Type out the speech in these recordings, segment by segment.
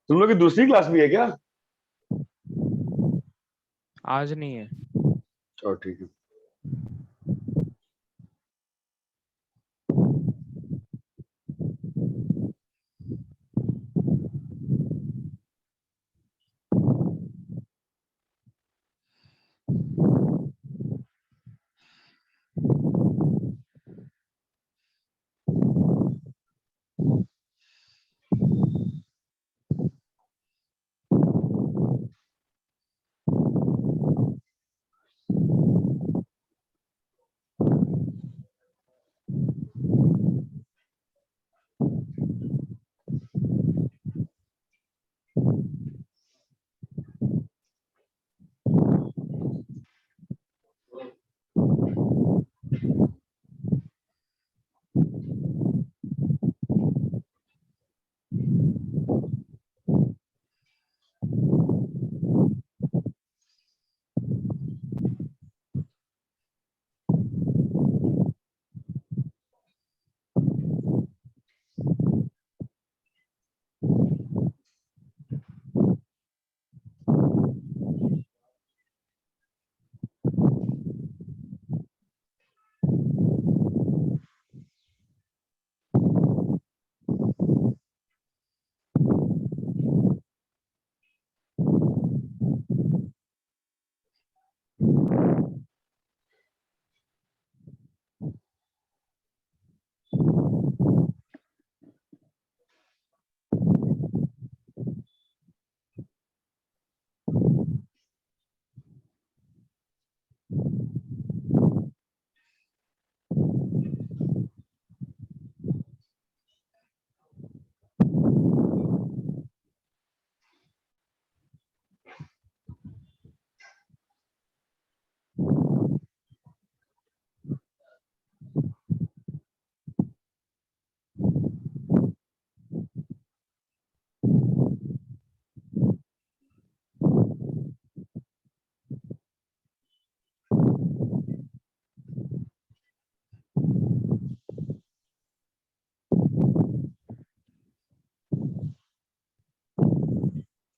तुम लोग की दूसरी क्लास भी है क्या? आज नहीं है। चलो ठीक है।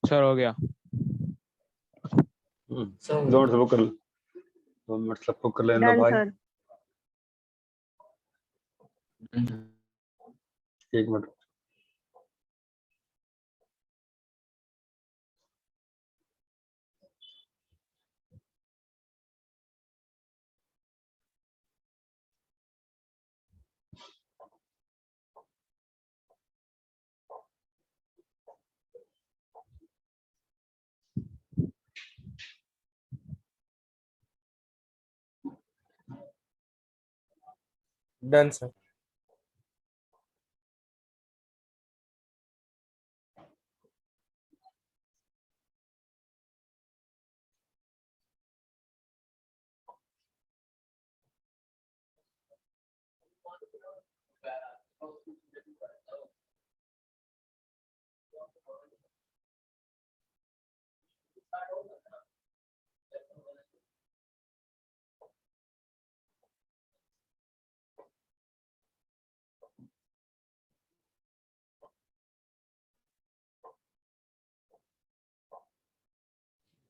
सर हो गया। दो मिनट सबको कर लो, 2 मिनट सबको कर लेने लो डन भाई। Sir. 1 minute. Done sir.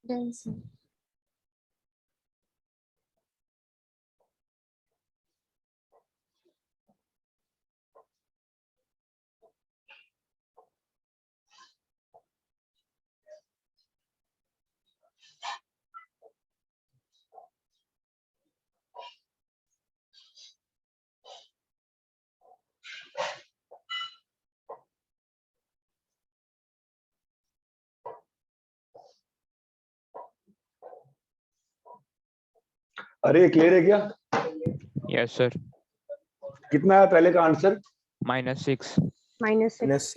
Done sir. अरे क्लियर है क्या? Yes sir. कितना है पहले का आंसर? -6। -6।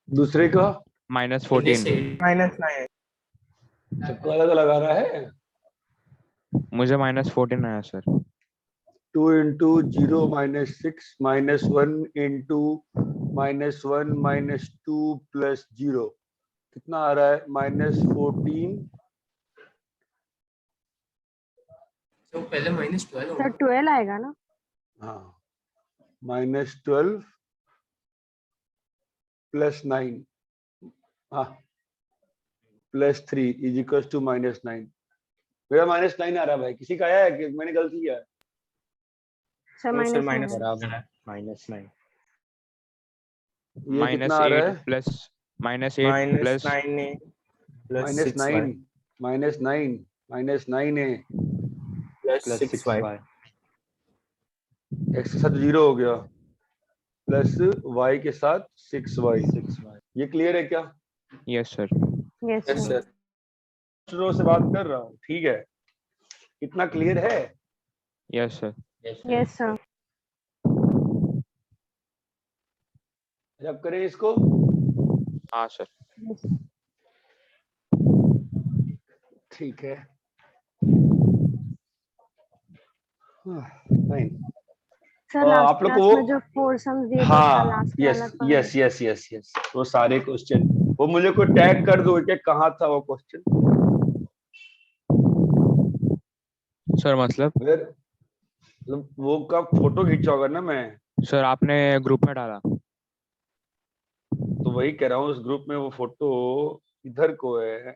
दूसरे का? -14। -9। सबको अलग अलग आ रहा है। मुझे -14 आया सर। 2 इंटू 0 -6 -1 इंटू -1 -2 प्लस 0 कितना आ रहा है? -14। तो पहले -12 सर होगा। 12 आएगा ना? हाँ, -12 प्लस 9 हाँ प्लस 3 इज इक्वल टू -9। मेरा -9 आ रहा है भाई, किसी का आया है कि मैंने गलती किया है? Sir No, sir, minus minus 9 बराबर -9 ये माइनस कितना आ रहा 8 है? Plus -8 plus -9A plus -9 6Y -9 है, plus plus 6Y 6y x के साथ 0 हो गया, प्लस y के साथ 6y। 6y ये क्लियर है क्या? Yes sir. Yes yes sir sir रो से बात कर रहा हूँ, ठीक है? इतना क्लियर है? Yes sir. यस सर जब करें इसको हाँ सर। ठीक है। फाइन। सर आप लास्ट लोग क्लास को में जो फोर सम्स दिए थे उसका हाँ लास्ट यस वाला यस यस यस यस वो सारे क्वेश्चन वो मुझे कोई टैग कर दो कि कहाँ था वो क्वेश्चन। सर मतलब मतलब वो का फोटो खींचा होगा ना मैं, सर आपने ग्रुप में डाला। तो वही कह रहा हूँ उस ग्रुप में वो फोटो इधर को है।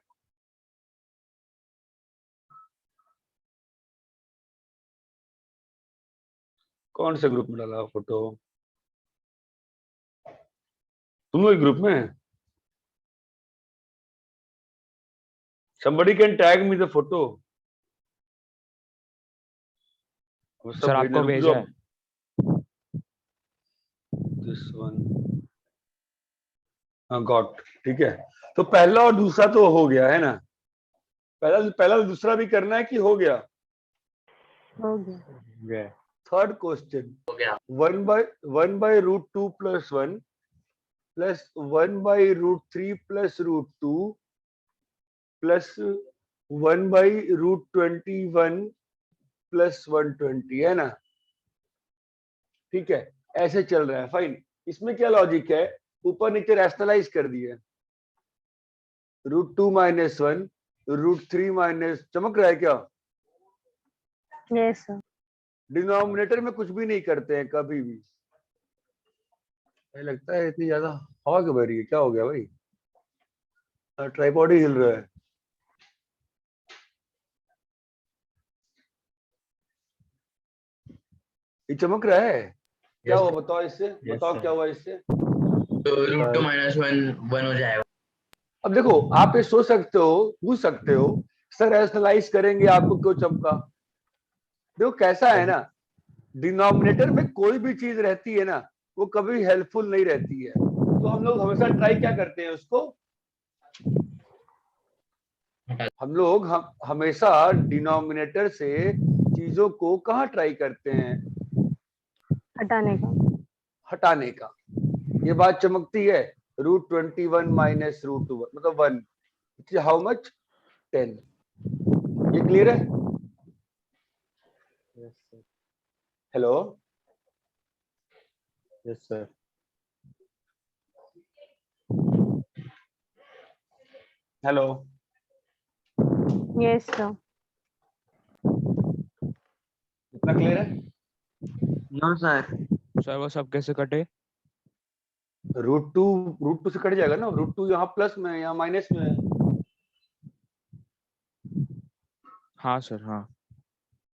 कौन से ग्रुप में डाला फोटो? तुम लोग ग्रुप में? somebody can tag me the photo। वो सब सर भेजने आपको रुक भेजा जाओ। है। This one हाँ गॉट, ठीक है। तो पहला और दूसरा तो हो गया है ना? पहला दूसरा भी करना है कि हो गया? हो गया। थर्ड क्वेश्चन 1/√2 + 1 प्लस 1/√3 + √2 प्लस 1/√21 + 120 है ना? ठीक है, ऐसे चल रहा है। फाइन। इसमें क्या लॉजिक है? ऊपर नीचे रैशनलाइज कर दिए। √2 - 1 √3 - चमक रहा है क्या? यस सर डिनोमिनेटर में कुछ भी नहीं करते हैं कभी भी। लगता है इतनी ज्यादा हवा क्यों बह रही है? क्या हो गया भाई? ट्राइपॉड ही हिल रहा है। ये चमक रहा है? क्या हुआ बताओ इससे? बताओ क्या हुआ इससे? तो √2 - 1 हो जाएगा। अब देखो आप ये सोच सकते हो, पूछ सकते हो सर रैशनलाइज करेंगे आपको क्यों चमका? देखो कैसा है ना, डिनोमिनेटर में कोई भी चीज रहती है ना वो कभी हेल्पफुल नहीं रहती है। तो हम लोग हमेशा ट्राई क्या करते हैं उसको? हम लोग हमेशा डिनोमिनेटर से चीजों को कहाँ ट्राई करते हैं? हटाने का। हटाने का। ये बात चमकती है। √21 - √2 मतलब 1 हाउ मच? 10। ये क्लियर है? Hello yes sir. Hello yes sir इतना क्लियर है? No sir. सर वो सब कैसे कटे? √2 से कट जाएगा ना। √2 यहाँ प्लस में है, यहाँ माइनस में है। हाँ सर हाँ।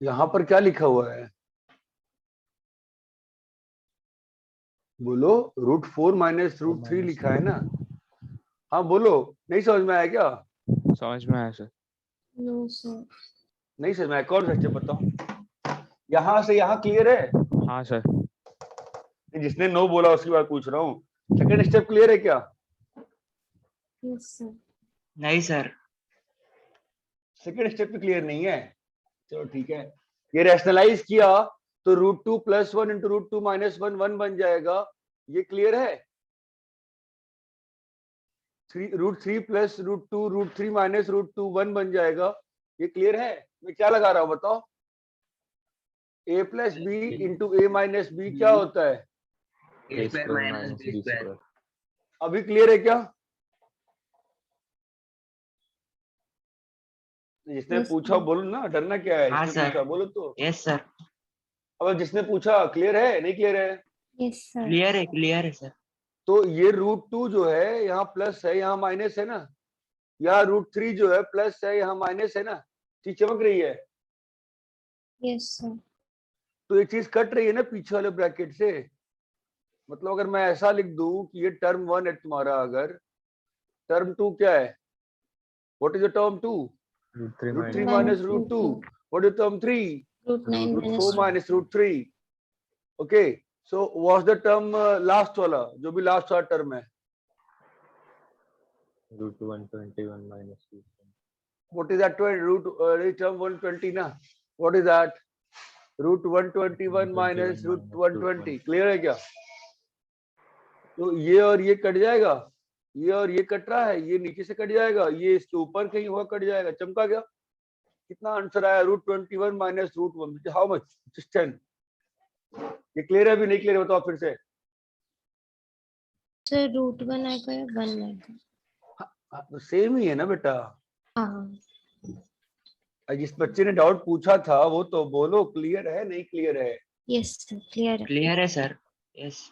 यहाँ पर क्या लिखा हुआ है? बोलो। √4 - √3 लिखा है ना? हाँ बोलो। नहीं समझ में आया क्या? समझ में आया सर। नो सर नहीं समझ में आया? कौन सा स्टेप बताओ? यहाँ से यहाँ क्लियर है? हाँ सर। जिसने नो बोला उसकी बात पूछ रहा हूँ। सेकंड स्टेप क्लियर है क्या? यस सर नहीं सर। सेकंड स्टेप भी क्लियर नहीं है? चलो ठीक है। ये रैशनलाइज किया तो √2 + 1 × √2 - 1 1 बन जाएगा। ये क्लियर है? √3 + √2 √3 - √2 1 बन जाएगा। ये क्लियर है? मैं क्या लगा रहा हूं बताओ? a + b × a - b क्या होता है? a² - b²। अभी क्लियर है क्या? जिसने Yes, पूछा sir. बोलो ना, डरना क्या है? हाँ, जिसने sir. पूछा बोलो तो। Yes sir. अब जिसने पूछा क्लियर है नहीं क्लियर है? यस सर क्लियर है सर। तो ये √2 जो है यहाँ प्लस है, यहाँ माइनस है ना, यहाँ √3 जो है प्लस है, यहाँ माइनस है ना, चीज चमक रही है। Yes sir. तो ये चीज कट रही है ना पीछे वाले ब्रैकेट से। मतलब अगर मैं ऐसा लिख दूं कि ये टर्म 1 है तुम्हारा, अगर टर्म 2 क्या है, what is the term 2? √3 minus √2. What is term 3? √9 √4 minus √3. Okay, so what's the term last वाला, जो भी लास्ट वाला टर्म है? √121 minus 2. What is that? Term 120 ना? What is that? √121 minus √120. Clear है क्या? तो ये और ये कट जाएगा, ये और ये कट रहा है, ये नीचे से कट जाएगा, ये इसके ऊपर कहीं होगा कट जाएगा। चमका गया? कितना आंसर आया? √21 minus √1, हाउ मच? 10. ये क्लियर है? भी नहीं क्लियर बताओ फिर से। सर √1 आएगा या 1 आएगा? तो सेम ही है ना बेटा। हाँ जिस बच्चे ने डाउट पूछा था वो तो बोलो, क्लियर है नहीं क्लियर है? यस सर क्लियर है। क्लियर है सर। यस।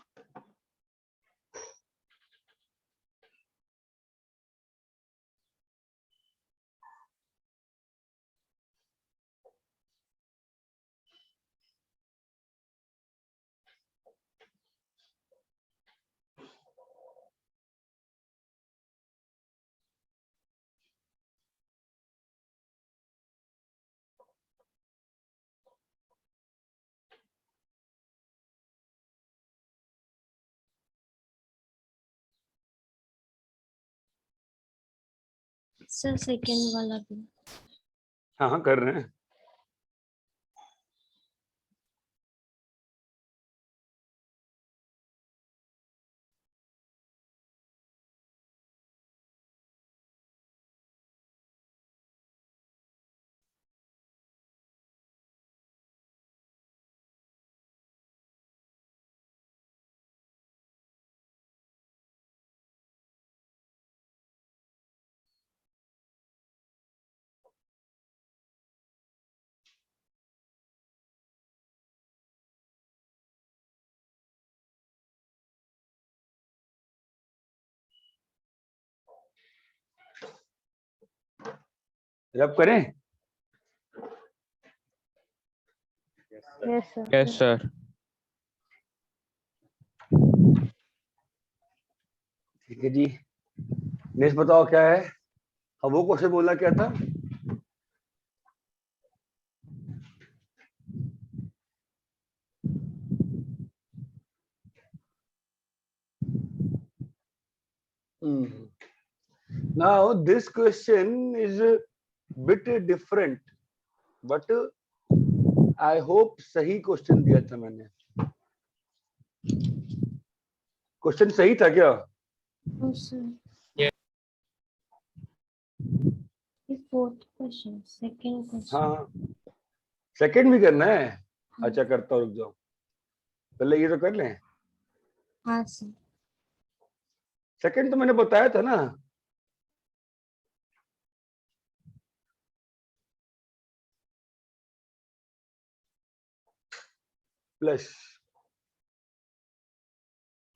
सर सेकंड वाला भी। हाँ हाँ कर रहे हैं। रब करें? Yes sir. Yes sir. ठीक है जी, नेक्स्ट बताओ क्या है? अब वो क्वेश्चन बोलना क्या था? Now this question is a bit different, but I hope सही क्वेश्चन दिया था मैंने। क्वेश्चन सही था क्या? No sir. Yes. ये फोर्थ क्वेश्चन, सेकंड क्वेश्चन। हाँ सेकंड भी करना है? अच्छा करता हूँ, रुक जाओ, पहले ये तो कर लें। हाँ सर। सेकंड तो मैंने बताया था ना। Plus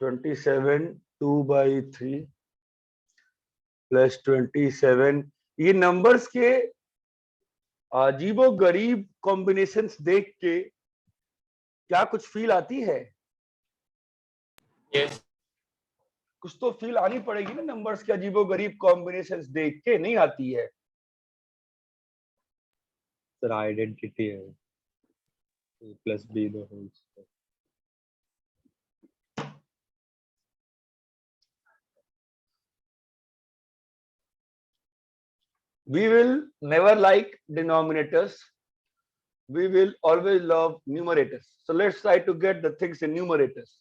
27 2/3 plus 27। ये नंबर्स के अजीबो गरीब कॉम्बिनेशंस देख के क्या कुछ फील आती है? यस। कुछ तो फील आनी पड़ेगी ना नंबर्स के अजीबो गरीब कॉम्बिनेशंस देख के, नहीं आती है? सर आइडेंटिटी है, A+B the whole square. We will never like denominators. We will always love numerators. So let's try to get the things in numerators.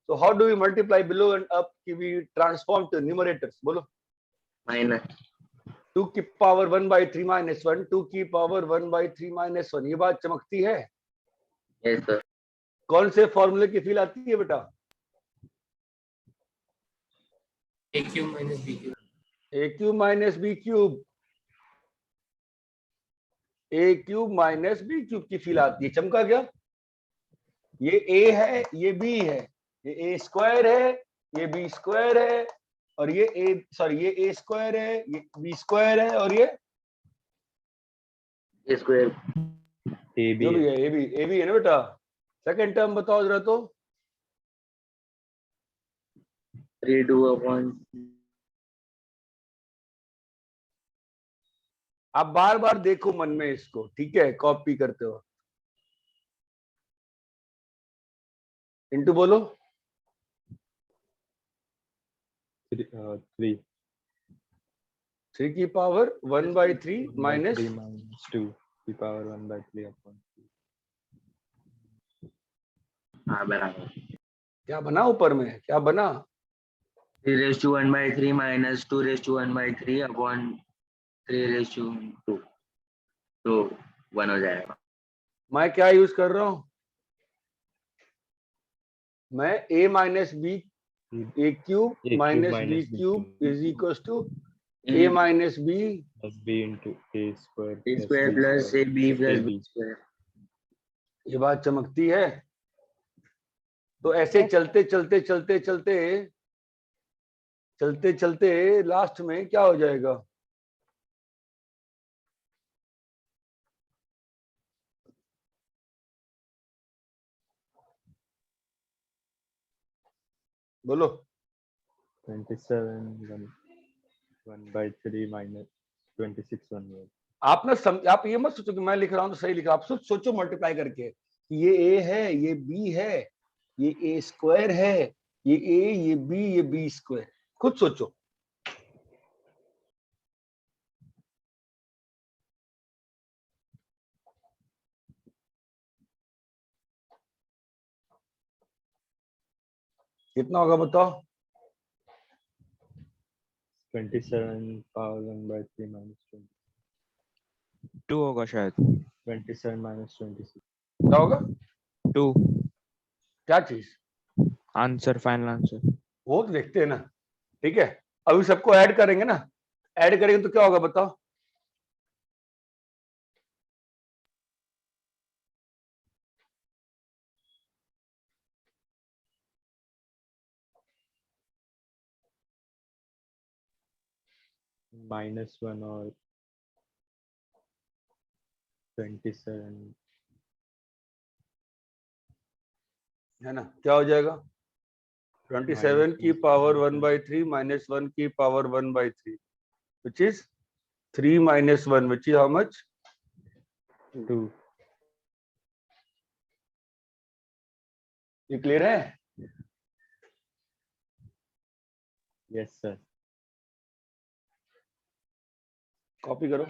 So how do we multiply below and up? We transform to numerators. बोलो। Minus 2 की power 1/3 minus 1, 2 की power 1/3 minus 1। ये बात चमकती है? Yes sir. कौन से फॉर्मूले की फील आती है बेटा? a³ minus b³ a³ minus b³ a³ minus b³ की फील आती है। चमका क्या? ये a है, ये b है, ये a² है, ये बी स्क्वायर है और ये ए स्क्वायर है, ये बी स्क्वायर है और ये ए स्क्वायर ए जो बी भी है ए बी है ना बेटा। सेकंड टर्म बताओ जरा तो। 3/2 अपॉन आप बार बार देखो मन में इसको, ठीक है, कॉपी करते हो। इंटू बोलो। 3 3 की पावर 1/3 माइनस 3 minus 2 की पावर 1/3 upon 3। हाँ बराबर। क्या बना ऊपर में, क्या बना? 3/1/3 माइनस 2/1/3 अपॉन 3/2 तो 1 हो जाएगा। मैं क्या यूज कर रहा हूं? मैं a minus B A cube A minus cube B minus B cube cube is equal to a minus B plus B into A square A plus square B plus square A B plus AB। B square. ये बात चमकती है। तो ऐसे चलते चलते चलते चलते चलते चलते लास्ट में क्या हो जाएगा? बोलो। 27 1/3 minus 26 1 by। आप ये मत सोचो कि मैं लिख रहा हूं तो सही लिख रहा हूं। आप सोचो मल्टीप्लाई करके कि ये ए है, ये बी है, ये ए स्क्वायर है, ये ए, ये बी स्क्वायर। खुद सोचो। कितना होगा बताओ? 27 power 1/3 minus 20। 2 होगा शायद। 27 minus 26। क्या होगा? 2 क्या चीज? Answer, final answer. वो तो देखते हैं ना। ठीक है, अभी सबको ऐड करेंगे ना। ऐड करेंगे तो क्या होगा बताओ? -1 और 27 है ना, क्या हो जाएगा? 27 की पावर 1/3 माइनस 1 की power 1/3 which is 3 minus 1 which is how much? 2। ये क्लियर है? Yes sir. कॉपी करो।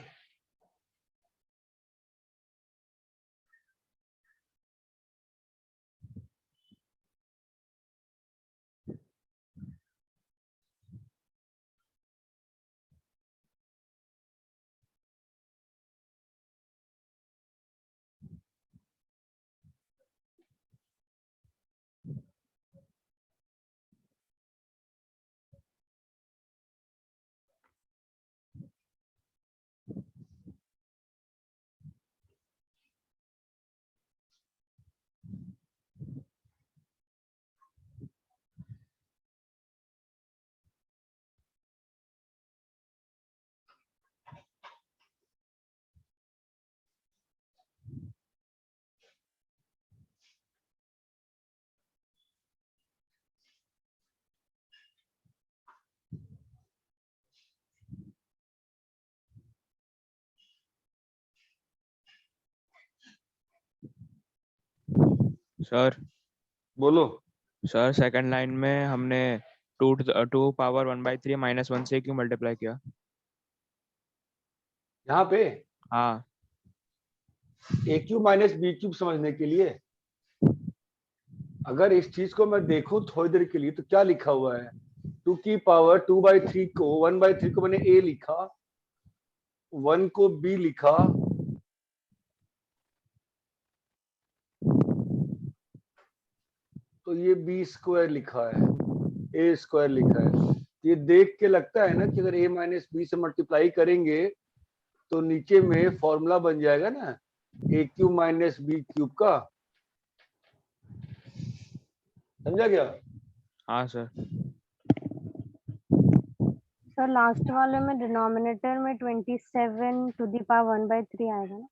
सर बोलो। सर सेकंड लाइन में हमने 2 पावर 1/3 माइनस 1 से क्यों मल्टीप्लाई किया? यहाँ पे हाँ। ए क्यूब माइनस बी क्यूब समझने के लिए। अगर इस चीज को मैं देखूं थोड़ी देर के लिए तो क्या लिखा हुआ है? 2 की पावर 2/3 को 1/3 को मैंने ए लिखा, 1 को बी लिखा, तो ये बी स्क्वायर लिखा है, ए स्क्वायर लिखा है। ये देख के लगता है ना कि अगर ए माइनस बी से मल्टीप्लाई करेंगे तो नीचे में फॉर्मूला बन जाएगा ना ए क्यूब माइनस बी क्यूब का। समझा क्या? हाँ सर। तो लास्ट वाले में डिनोमिनेटर में 27 टू द पावर 1/3 आएगा ना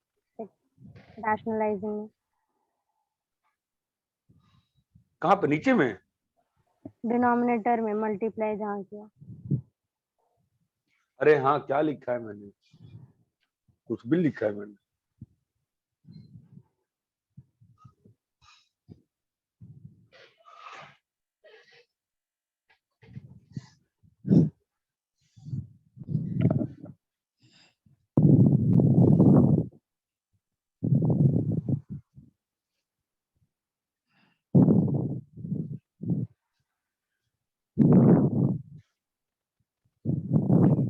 रैशनलाइजिंग में। कहाँ पे, नीचे में? डिनोमिनेटर में मल्टीप्लाई जहाँ किया। अरे हाँ, क्या लिखा है मैंने? कुछ भी लिखा है मैंने।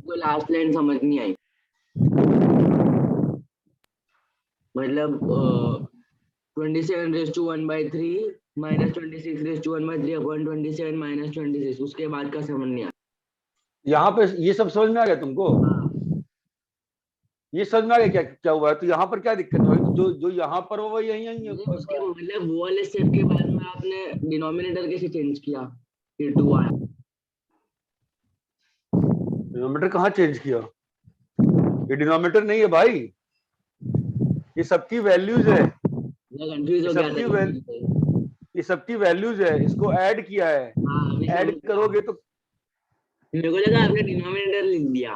तो लास्ट लाइन समझ नहीं आई, मतलब 27^1/3 माइनस 26^1/3 अपॉन 27 माइनस 26, उसके बाद का समझ नहीं आया। यहाँ पे ये सब समझ में आ गया तुमको? ये समझ में आ गया क्या क्या हुआ है? तो यहाँ पर क्या दिक्कत है? जो जो यहाँ पर हो वो यही यही है। उसके मतलब वो वाले स्टेप के बाद में आपने डिनोमिनेटर कैसे चेंज किया, फिर 2 आया। डिनोमिनेटर कहाँ चेंज किया? ये डिनोमिनेटर नहीं है भाई, ये सबकी वैल्यूज है। मैं कंफ्यूज हो गया था। ये सबकी वैल्यूज है, इसको ऐड किया है। हाँ, अभी ऐड समझ गया। करोगे तो मेरे को लगा आपने डिनोमिनेटर लिख दिया।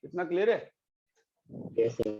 इतना क्लियर है? Yes sir.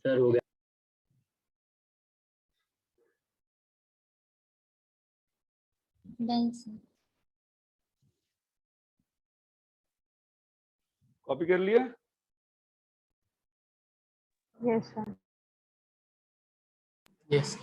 सर हो गया। Done sir. कॉपी कर लिया? Yes sir. Yes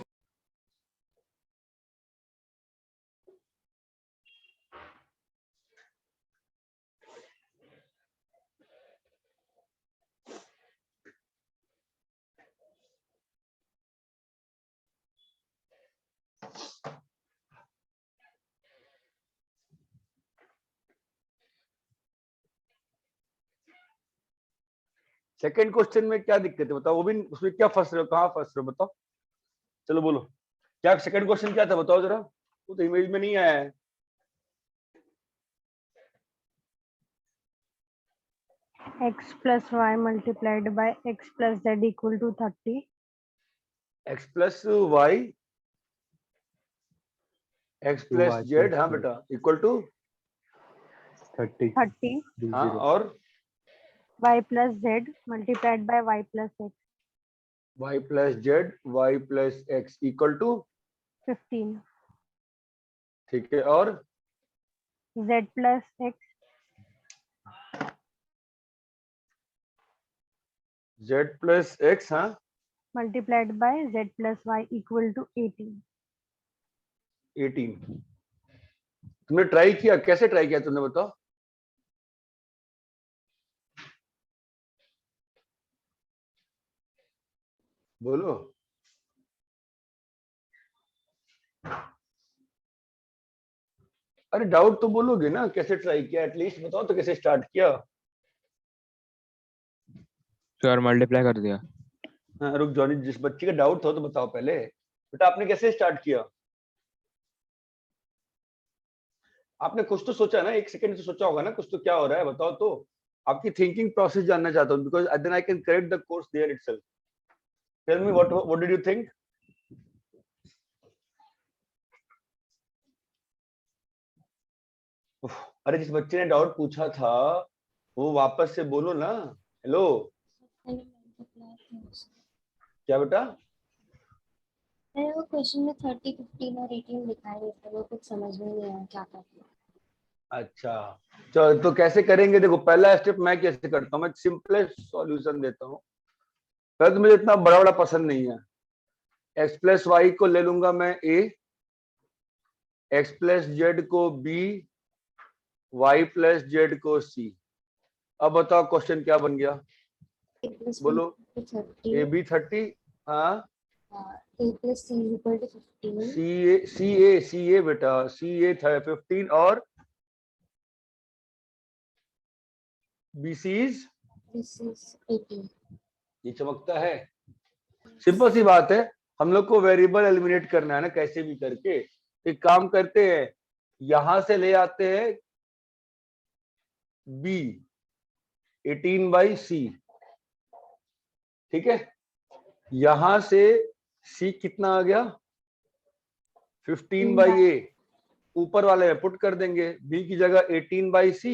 second question में क्या दिक्कत है बताओ? वो भी उसमें क्या फंस रहे हो, कहाँ फंस रहे हो बताओ? चलो बोलो, क्या सेकंड क्वेश्चन क्या था बताओ जरा? वो तो इमेज में नहीं आया है। x plus y multiplied by x plus z equal to 30. x plus Y X plus 2y Z, हाँ plus बेटा, इक्वल टू 30 30. हाँ, 0. और y plus z multiplied by y plus x y plus z y plus x equal to 15 ठीक है और z plus x z plus x हाँ multiplied by z plus y equal to 18. 18 तुमने try किया कैसे try किया तुमने बताओ बोलो अरे डाउट तो बोलोगे ना कैसे ट्राई किया एटलीस्ट बताओ तो कैसे स्टार्ट किया सर मल्टीप्लाई कर दिया। हाँ, रुक जॉनी जिस बच्चे का डाउट हो तो बताओ पहले बेटा आपने कैसे स्टार्ट किया आपने कुछ तो सोचा ना एक सेकंड से सोचा होगा ना कुछ तो क्या हो रहा है बताओ तो आपकी थिंकिंग प्रोसेस जानना चाहता हूँ because then I can correct the course there itself tell me what did you think अरे जिस बच्चे ने डाउट पूछा था वो वापस से बोलो ना हेलो क्या बेटा वो क्वेश्चन में 30, 15 और 18 लिखा है तो वो कुछ समझ में नहीं आया क्या करना है। अच्छा चलो तो कैसे करेंगे देखो पहला स्टेप मैं कैसे करता हूँ मैं सिंपलेस्ट सॉल्यूशन देता हूँ पहले तो मुझे इतना बड़ा बड़ा पसंद नहीं है x प्लस वाई को ले लूंगा मैं a x प्लस जेड को b y प्लस जेड को c अब बताओ क्वेश्चन क्या बन गया A plus बोलो B equal to a 30, b 30 हाँ A plus C equal to 15, c a बेटा c a था 15 और b c is this is 18. ये चमकता है सिंपल सी बात है हम लोग को वेरिएबल एलिमिनेट करना है ना कैसे भी करके एक काम करते हैं यहां से ले आते हैं b 18 बाई c ठीक है यहां से c कितना आ गया 15 बाई a ऊपर वाले में पुट कर देंगे b की जगह 18 बाई c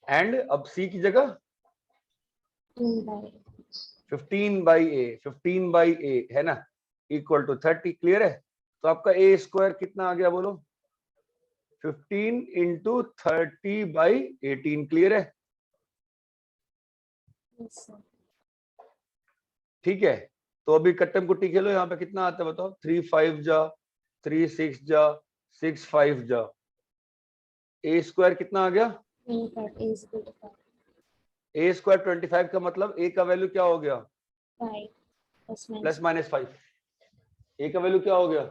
एंड अब c की जगह 15 बाई a है ना इक्वल टू 30 क्लियर है तो आपका a स्क्वायर कितना आ गया बोलो 15 इंटू 30 बाई 18 क्लियर है Yes, sir. ठीक है तो अभी कट्टम कुट्टी खेलो यहाँ पे कितना आता है बताओ 3 5 जा 3 6 जा 6 5 जा a स्क्वायर कितना आ गया 25 is equal to 5. a square 25 का मतलब a का वैल्यू क्या हो गया 5 plus minus plus minus 5 a का वैल्यू क्या हो गया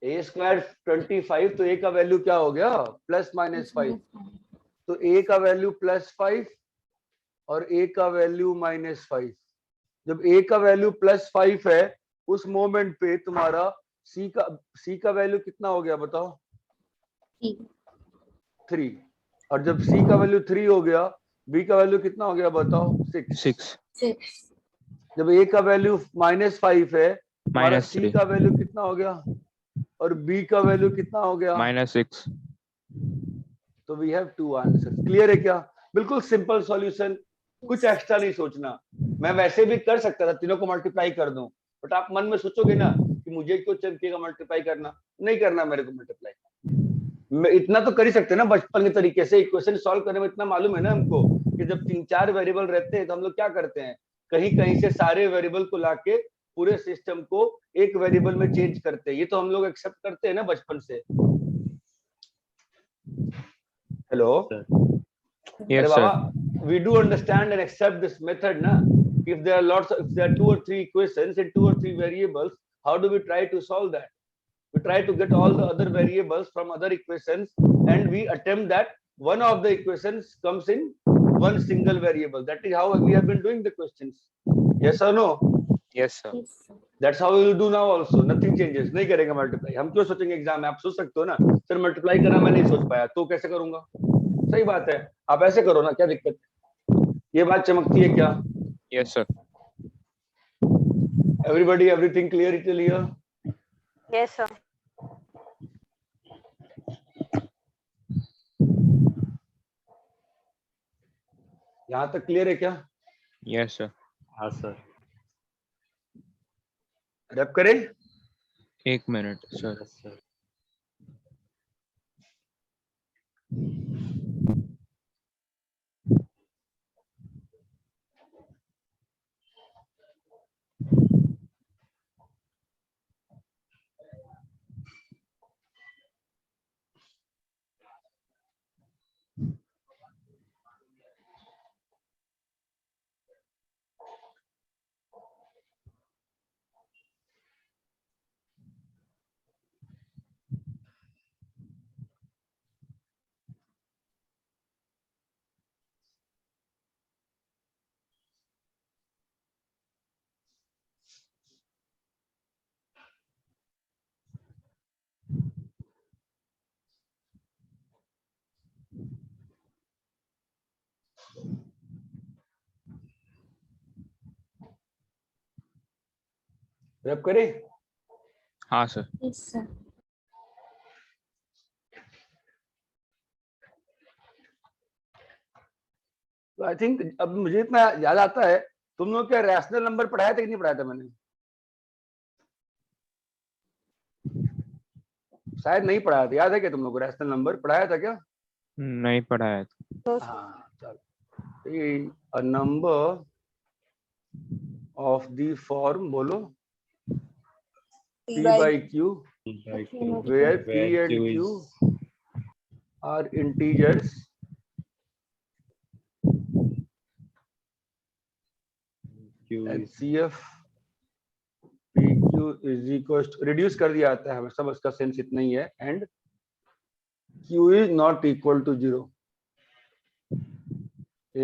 a स्क्वायर 25 तो a का वैल्यू क्या हो गया प्लस माइनस 5 तो a का वैल्यू प्लस 5 और a का वैल्यू माइनस 5 जब a का वैल्यू प्लस 5 है उस मोमेंट पे तुम्हारा c का वैल्यू कितना हो गया बताओ 3 और जब c का वैल्यू 3 हो गया b का वैल्यू कितना हो गया बताओ 6 जब a का वैल्यू माइनस 5 है हमारा माइनस c का वैल्यू कितना हो गया और b का वैल्यू कितना हो गया -6 तो वी हैव 2 आंसर क्लियर है क्या बिल्कुल सिंपल सॉल्यूशन कुछ एक्स्ट्रा नहीं सोचना मैं वैसे भी कर सकता था तीनों को मल्टीप्लाई कर दूं बट आप मन में सोचोगे ना कि मुझे क्यों चमकेगा मल्टीप्लाई करना नहीं करना मेरे को मल्टीप्लाई मैं इतना तो कर ही सकते ना बचपन के तरीके से इक्वेशन सॉल्व करने में इतना मालूम है ना हमको कि जब 3-4 वेरिएबल रहते हैं तो हम लोग क्या करते हैं कहीं कहीं से सारे वेरिएबल को लाके पूरे सिस्टम को एक वेरिएबल में चेंज करते हैं ये तो हम लोग एक्सेप्ट करते हैं ना बचपन से hello yes Baba sir we do understand and accept this method na if there are 2 or 3 equations and 2 or 3 variables how do we try to solve that we try to get all the other variables from other equations and we attempt that one of the equations comes in one single variable that is how we have been doing the questions yes or no yes sir Yes, sir. that's how we will do now also nothing changes नहीं करेंगे multiply हम क्यों सोचेंगे exam में आप सोच सकते हो ना सर मल्टीप्लाई करना मैं नहीं सोच पाया तो कैसे करूंगा सही बात है आप ऐसे करो ना क्या दिक्कत ये बात चमकती है क्या yes sir everybody everything clear till here Yes, sir. यहाँ तक क्लियर है क्या? Yes sir. हाँ सर। रैप करें? 1 minute sir. Yes sir. Wrap करें? हाँ सर। Yes sir. तो आई थिंक अब मुझे इतना याद आता है, तुम लोग क्या रैशनल नंबर पढ़ाया था कि नहीं पढ़ाया था मैंने? शायद नहीं पढ़ाया था, याद है क्या तुम लोग को रैशनल नंबर पढ़ाया था क्या? नहीं पढ़ाया था। हाँ चलो। A number of the form बोलो P by Q, Like where P where and Q Q is are integers Q and is CF PQ is equals to, reduce कर दिया जाता है हमेशा, उसका सेंस इतना ही है, and Q is not equal to 0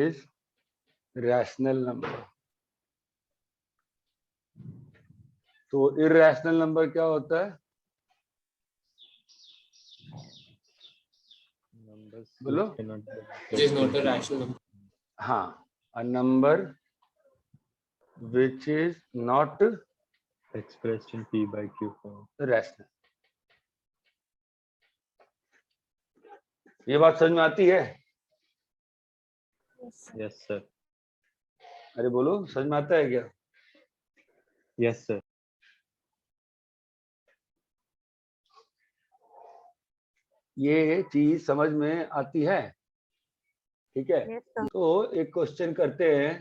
is rational number. तो irrational number क्या होता है? numbers बोलो। which cannot be It is not a rational number. हाँ, a number which is not expressed in P by Q form. rational. ये बात समझ में आती है? Yes sir. Yes sir. अरे बोलो, समझ में आता है क्या? Yes sir. ये चीज समझ में आती है? ठीक है। Yes, sir. तो एक क्वेश्चन करते हैं,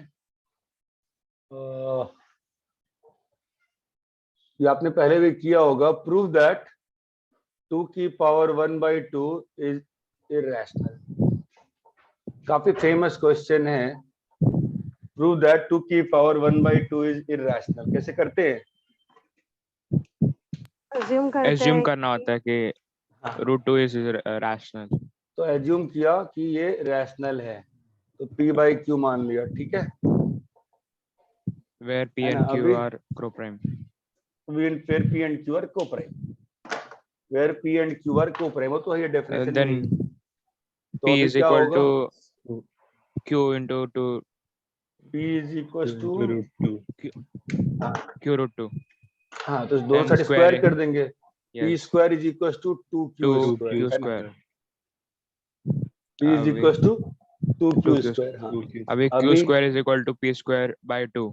ये आपने पहले भी किया होगा, प्रूव दैट 2 की पावर 1/2 इज इररेशनल। काफी फेमस क्वेश्चन है, प्रूव दैट 2 की पावर 1/2 इज इररेशनल। कैसे करते हैं? एज्यूम करना होता है कि हाँ, √2 इज रैशनल। तो एज्यूम किया कि ये रैशनल है, तो P/Q मान लिया, ठीक है। वेयर P है ना, and Q अभी आर कोप्राइम। फिर P and Q are coprime, where P and Q are coprime, वो तो है डेफिनेशन में देन ही। तो P अभी इज क्या इक्वल होगा? To Q into 2 P is equals to √2. Q√2 हाँ, तो दोनों N साइड square स्क्वायर कर देंगे। P yes square is equals to 2Q 2 square, Q है ना? square। P is अभी equals to 2Q 2Q square. हाँ, अभी Q अभी square is equal to P square by 2।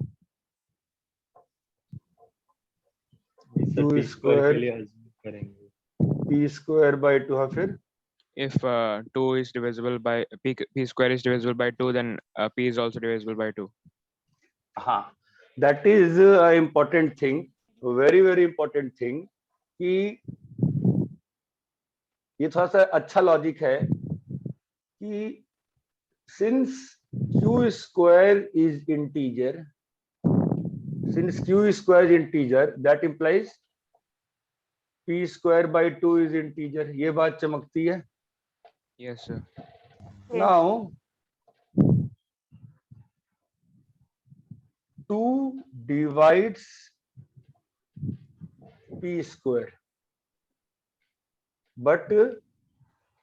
Sir P square के लिए assume करेंगे। P स्क्वायर बाय 2, हाँ फिर If 2 is divisible by P square is divisible by 2, then P is also divisible by 2। हाँ, that is important thing, very very important thing, कि ये थोड़ा सा अच्छा लॉजिक है कि since Q square is integer, since Q square is integer, that implies P square by 2 is integer। ये बात चमकती है। Yes sir। Now 2 divides P square, but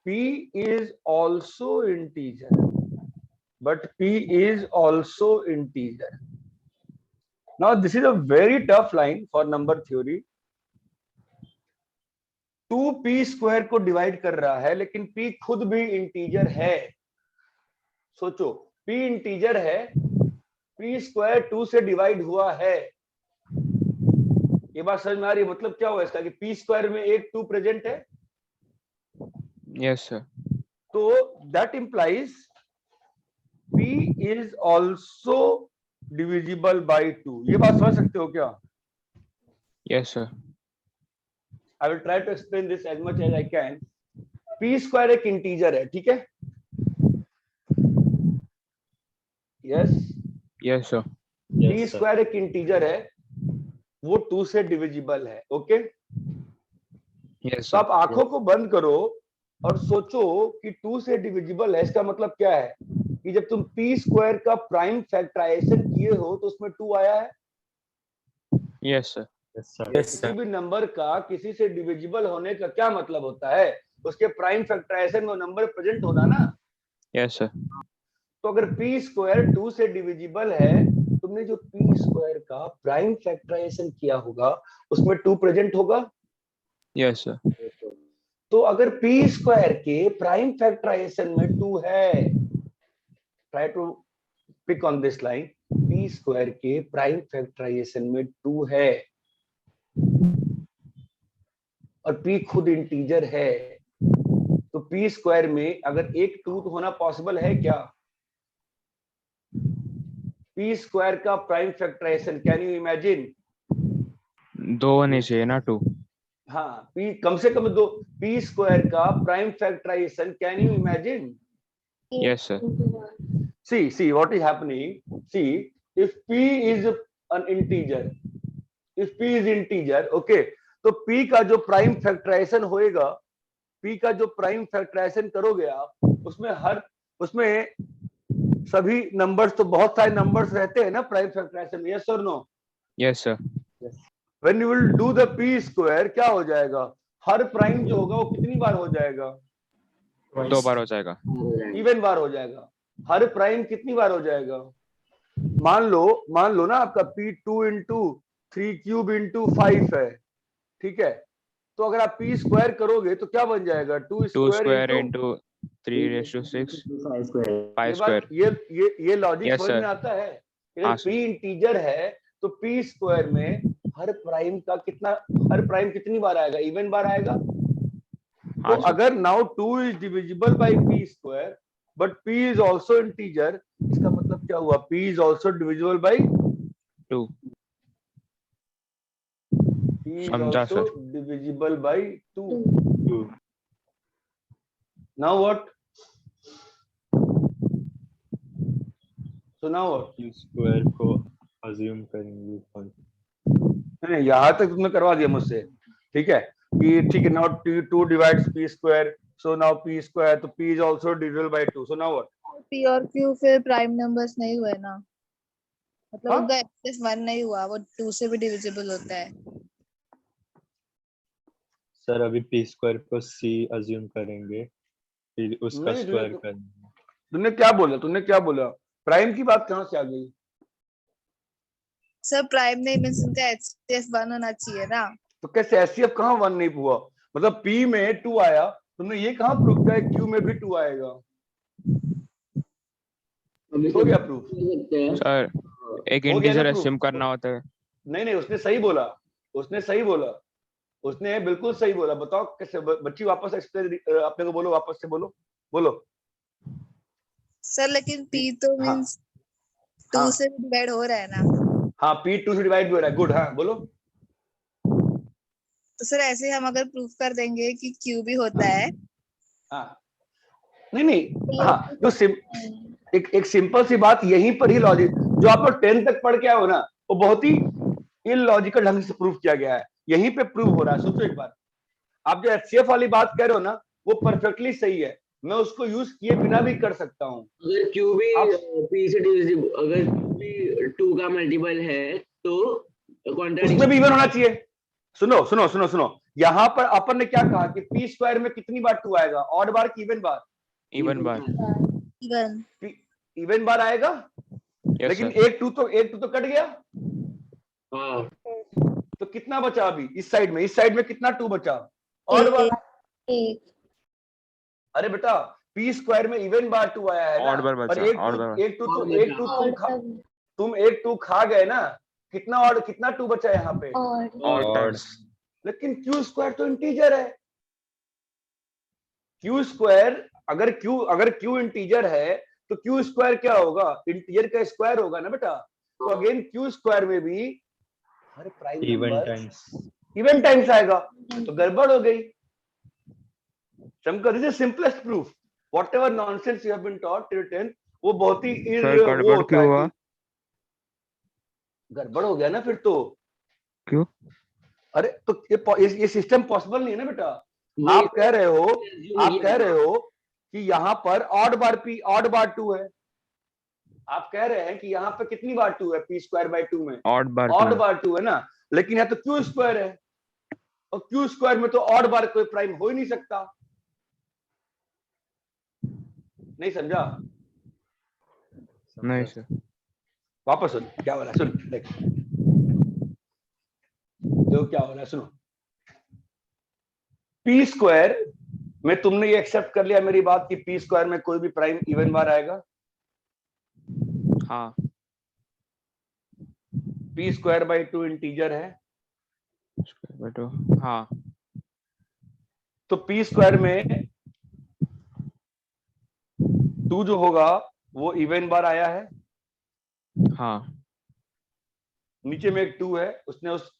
P is also integer, Now this is a very tough line for number theory। 2P square को divide कर रहा है, लेकिन P खुद भी इंटीजर है। सोचो, p इंटीजर है, p स्क्वायर 2 से डिवाइड हुआ है। ये बात समझ में आ रही है? मतलब क्या हुआ इसका कि p स्क्वायर में एक 2 प्रेजेंट है, यस सर, तो that implies p is also divisible by 2। ये बात समझ सकते हो क्या? Yes sir, I will try to explain this as much as I can. p square एक इंटीजर है, ठीक है? Yes, yes sir, p Yes, sir. Square एक इंटीजर है, वो 2 से डिविजिबल है। ओके, यस तो सर, आप आंखों को बंद करो और सोचो कि 2 से डिविजिबल है। इसका मतलब क्या है कि जब तुम p स्क्वायर का प्राइम फैक्टराइजेशन किए हो तो उसमें 2 आया है। Yes sir, Yes, sir. किसी भी नंबर का किसी से डिविजिबल होने का क्या मतलब होता है? उसके प्राइम फैक्टराइजेशन में नंबर प्रेजेंट होना ना। यस सर, तो अगर p स्क्वायर 2 से डिविजिबल है, तुमने जो p स्क्वायर का प्राइम फैक्टराइजेशन किया होगा उसमें 2 प्रेजेंट होगा। यस सर, तो अगर p स्क्वायर के प्राइम फैक्टराइजेशन में 2 है, try to pick on this line, p square के प्राइम फैक्टराइजेशन में 2 है और p खुद इंटीजर है, तो p स्क्वायर में अगर एक 2 तो होना पॉसिबल है क्या? p स्क्वायर का prime factorization, can you imagine? 2 होने चाहिए ना 2। हाँ, p कम से कम 2। p स्क्वायर का prime factorization, can you imagine? Yes sir, See what is happening. See, if p is an integer, if p is integer, okay, तो p का जो प्राइम फैक्टराइजेशन होएगा, p का जो प्राइम फैक्टराइजेशन करोगे आप, उसमें सभी नंबर्स, तो बहुत सारे नंबर्स रहते हैं ना प्राइम फैक्टराइजेशन में, यस और no? Yes sir, When you will do the p square, क्या हो जाएगा? हर प्राइम जो होगा वो कितनी बार हो जाएगा? 2 बार हो जाएगा। इवन बार हो जाएगा। हर प्राइम कितनी बार हो जाएगा? मान लो ना आपका p 2 इंटू 3 क्यूब इंटू 5 है, ठीक है? तो अगर आप p स्क्वायर करोगे तो क्या बन जाएगा? 2 2 स्क्वायर स्क्वायर इंटू, इंटू 3/6 5 ये स्क्वायर। बात ये लॉजिक Yes, समझ sir. में आता है? हाँ, अगर p इंटीजर है तो p स्क्वायर में हर प्राइम कितनी बार आएगा? इवन बार आएगा। तो हाँ सर, अगर now 2 is divisible by p square but p is also integer, इसका मतलब क्या हुआ? p is also divisible by 2 p is समझा also sir. divisible by 2. 2. Now what? So now what? Q square को assume करेंगे कौन? नहीं, यहाँ तक तुमने करवा दिया मुझसे, ठीक है? कि ठीक है, now 2 divides p square, so now p square, तो p is also divisible by 2. So now what? p और q फिर प्राइम नंबर्स नहीं हुए ना, मतलब हाँ? उनका एक्सेस 1 नहीं हुआ, वो 2 से भी डिविजिबल होता है। सर अभी p square को c assume करेंगे, फिर उसका नहीं, स्क्वायर करेंगे। तुमने क्या बोला? प्राइम की बात कहाँ से आ गई? सर प्राइम नहीं मींस उनका एक्सेस 1 होना चाहिए ना। तो कैसे एचसीएफ कहाँ 1 नहीं हुआ? मतलब p में 2 आया, तुमने ये कहाँ प्रूव किया q में भी 2 आएगा? हो गया प्रूफ? सर एक हो गया ना इंटीजर proof? एस्यूम करना होता है। नहीं, उसने सही बोला, उसने बिल्कुल सही बोला। बताओ कैसे? बच्ची वापस एक्सप्लेन अपने को बोलो, वापस से बोलो। सर लेकिन p तो हाँ, मींस 2 हाँ, से डिवाइड हो रहा है ना। हाँ, p 2 से डिवाइड भी हो रहा है। गुड, हाँ बोलो। तो सर ऐसे हम अगर प्रूफ कर देंगे कि q भी होता है। हाँ, नहीं, हाँ, जो एक सिंपल सी बात, यहीं पर ही लॉजिक जो आप लोग 10 तक पढ़ के आए हो ना, वो बहुत ही इलॉजिकल ढंग से प्रूफ किया गया है। यहीं पे प्रूव हो रहा है। सोचो एक बार, आप जो एचसीएफ वाली बात कह रहे हो ना, वो परफेक्टली सही है। मैं उसको यूज किए बिना भी कर सकता हूँ। अगर q भी p से डिविजिबल, अगर p 2 का मल्टीपल है तो उसमें कॉन्ट्राडिक्शन भी इवन होना चाहिए। सुनो, यहाँ पर अपन ने क्या कहा कि p स्क्वायर में कितनी बार 2 आएगा? ऑड बार की इवन बार? इवन बार। इवन इवन बार आएगा। यस लेकिन सर, एक टू तो कट गया, हाँ तो कितना बचा? अभी इस साइड में कितना 2 बचा? ऑड बार। एक अरे बेटा, पी स्क्वायर में इवन बार 2 आया है ना, Odd बार और बचा, एक odd टू बार। एक टू Odd एक बचा। टू और तब तुम एक 2 खा गए ना, कितना 2 बचा है यहाँ पे, और Odd times। लेकिन क्यू स्क्वायर तो इंटीजर है। क्यू स्क्वायर अगर क्यू इंटीजर है तो क्यू स्क्वायर क्या होगा, इंटीजर का स्क्वायर होगा ना बेटा। तो अगेन क्यू स्क्वायर में भी हर prime Even number times. Even times आएगा, तो गड़बड़ हो गई। चमकर, this is simplest proof. Whatever nonsense you have been taught till 10, वो बहुत ही सर वो गड़बड़ होता क्यों है हुआ? कि गड़बड़ हो गया ना फिर तो। क्यों? अरे तो ये सिस्टम पॉसिबल नहीं है ना बेटा। वही आप कह रहे हो assume किया था। कि यहाँ पर ऑड बार 2 है। आप कह रहे हैं कि यहाँ पे कितनी बार 2 है पी स्क्वायर बाय 2 में, Odd बार ऑड 2। बार 2 है ना, लेकिन यहाँ तो क्यू स्क्वायर है, और क्यू स्क्वायर में तो ऑड बार कोई प्राइम हो ही नहीं सकता। नहीं समझा? नहीं सर। वापस सुन क्या हो रहा है, सुन देख देखो क्या हो रहा है, सुनो। पी स्क्वायर में तुमने ये एक्सेप्ट कर लिया मेरी बात कि पी स्क्वायर में कोई भी प्राइम इवन बार आएगा। हाँ। पी स्क्वायर बाई 2 इंटीजर है, बेटो हाँ। तो पी स्क्वायर में 2 जो होगा वो इवन बार आया है। हाँ। नीचे में एक 2 है, उसने उस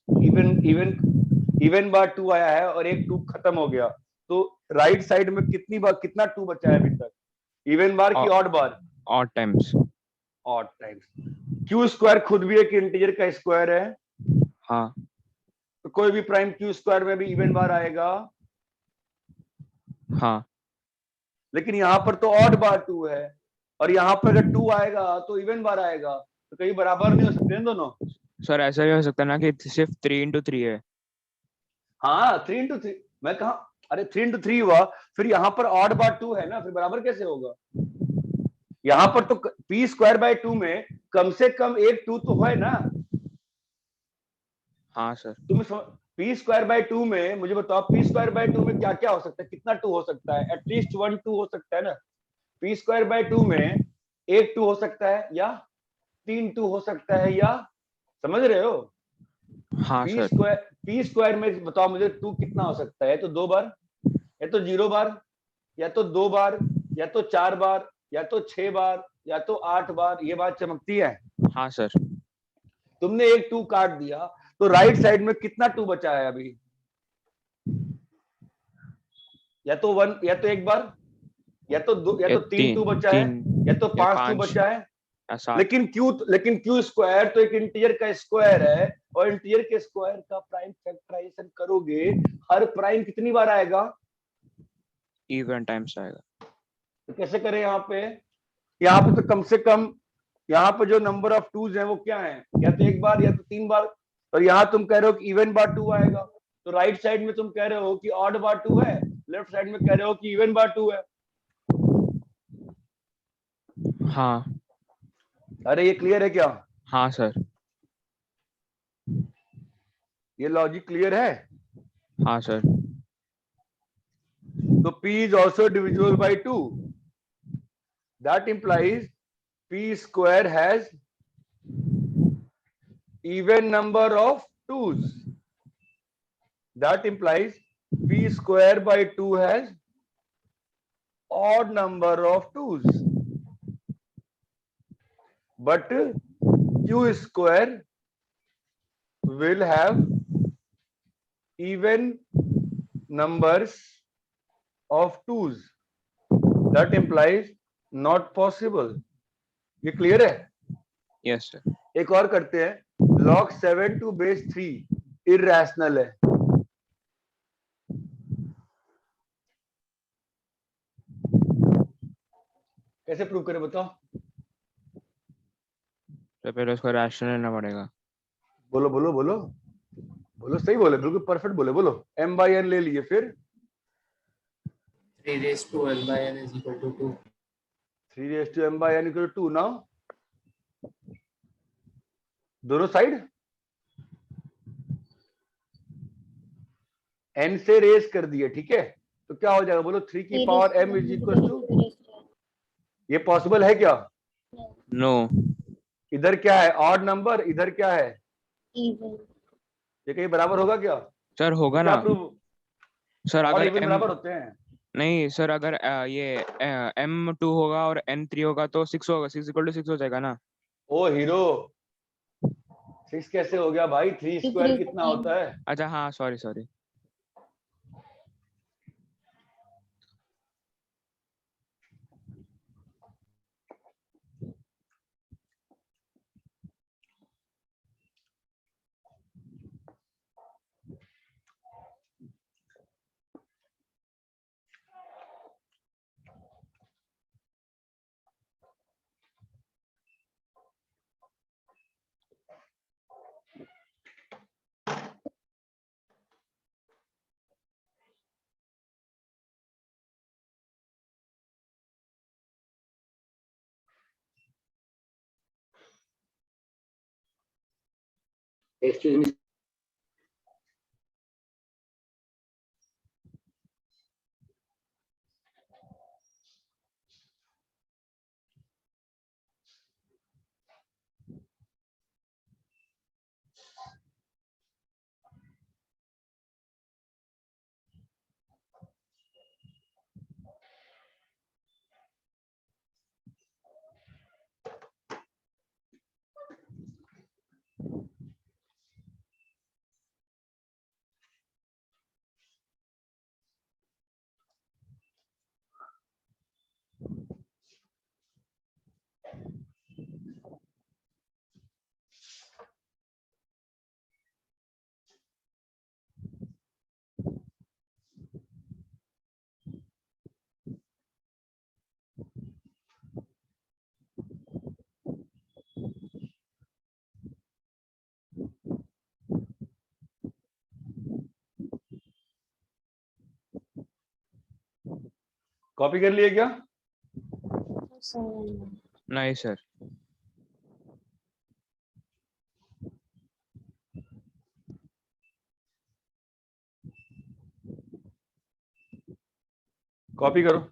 इवन बार 2 आया है और एक 2 खत्म हो गया, तो राइट साइड में कितना 2 बचा है अभी तक, इवन बार की ऑड बार? Odd times। Odd times. Q square खुद भी एक इंटीजर का स्क्वायर है, हाँ। तो कोई भी प्राइम क्यू स्क्वायर में भी इवन बार आएगा। हाँ। लेकिन यहाँ पर तो ऑड बार 2 है, और यहाँ पर अगर 2 आएगा तो इवन बार आएगा, तो कहीं बराबर नहीं हो सकते हैं दोनों। सर ऐसा भी हो सकता है ना कि सिर्फ 3 into 3 है। हाँ 3 into 3, मैं कहा अरे 3 into 3 हुआ, फिर यहाँ पर ऑड बार 2 है ना, फिर बराबर कैसे होगा? यहाँ पर तो पी स्क्वायर बाय 2 में कम से कम एक 2 तो है ना। हाँ सर। तुम पी स्क्वायर बाय 2 में मुझे बताओ, पी स्क्वायर बाय 2 में क्या क्या हो सकता है, कितना 2 हो सकता है? एटलीस्ट 1 2 हो सकता है ना। पी स्क्वायर बाय 2 में एक 2 हो सकता है, या 3 2 हो सकता है, या समझ रहे हो? हाँ सर। पी स्क्वायर में बताओ मुझे 2 कितना हो सकता है? तो 2 बार, या तो 0 बार, या तो 2 बार, या तो 4 बार, या तो 6 बार, या तो 8 बार। ये बात चमकती है। हाँ सर। तुमने एक 2 काट दिया, तो राइट साइड में कितना 2 बचा है अभी? या तो 1, या तो एक बार, या तो 2, या तो 3 2 बचा है, या तो 5 2 बचा है। ऐसा। लेकिन क्यू स्क्वायर तो एक इंटीजर का स्क्वायर है, और इंटीजर के स्क्वायर का प्राइम फैक्टराइजेशन करोगे, हर प्राइम कितनी बार आएगा? इवन टाइम्स आएगा। तो कैसे करें यहाँ पे तो कम से कम यहाँ पे जो नंबर ऑफ 2s हैं वो क्या है, या तो एक बार या तो 3 बार, और यहाँ तुम कह रहे हो कि इवन बार 2 आएगा। तो राइट साइड में तुम कह रहे हो कि ऑड बार 2 है, लेफ्ट साइड में कह रहे हो कि इवन बार 2 है। हाँ। अरे ये क्लियर है क्या? हाँ सर। ये लॉजिक क्लियर है? हाँ सर। तो P is also divisible by 2. That implies P square has even number of 2s. That implies P square by 2 has odd number of 2s. But Q square will have even numbers of 2s. That implies not possible. ये clear है? Yes sir. एक और करते हैं, log 7 to base 3 irrational है। कैसे prove करें बताओ? तो पहले उसको रैशनल लेना पड़ेगा। बोलो बोलो बोलो बोलो, सही बोले, बिल्कुल परफेक्ट बोले, बोलो। m by n ले लिए, फिर 3 raised to 1 by n is equal to 2. 3 raised to m by n equal to 2। Now दोनों साइड n से रेज कर दिए, ठीक है। तो क्या हो जाएगा बोलो, 3 की A power raised to m is 1 equal raised to, to A raised to n. ये पॉसिबल है क्या? No, नो इधर क्या है ऑड नंबर, इधर क्या है, even. ये कहीं बराबर होगा क्या? सर तो होगा क्या ना प्रूव, सर, ऑड अगर इवन m बराबर होते हैं? नहीं सर, अगर ये m2 होगा और n3 होगा तो 6 होगा, 6 हो जाएगा ना। ओ हीरो, 6 कैसे हो गया भाई, 3 It स्क्वायर raised कितना to n. होता है? अच्छा हाँ, sorry sorry. Excuse me. Copy कर लिए क्या? So, नहीं सर। कॉपी करो।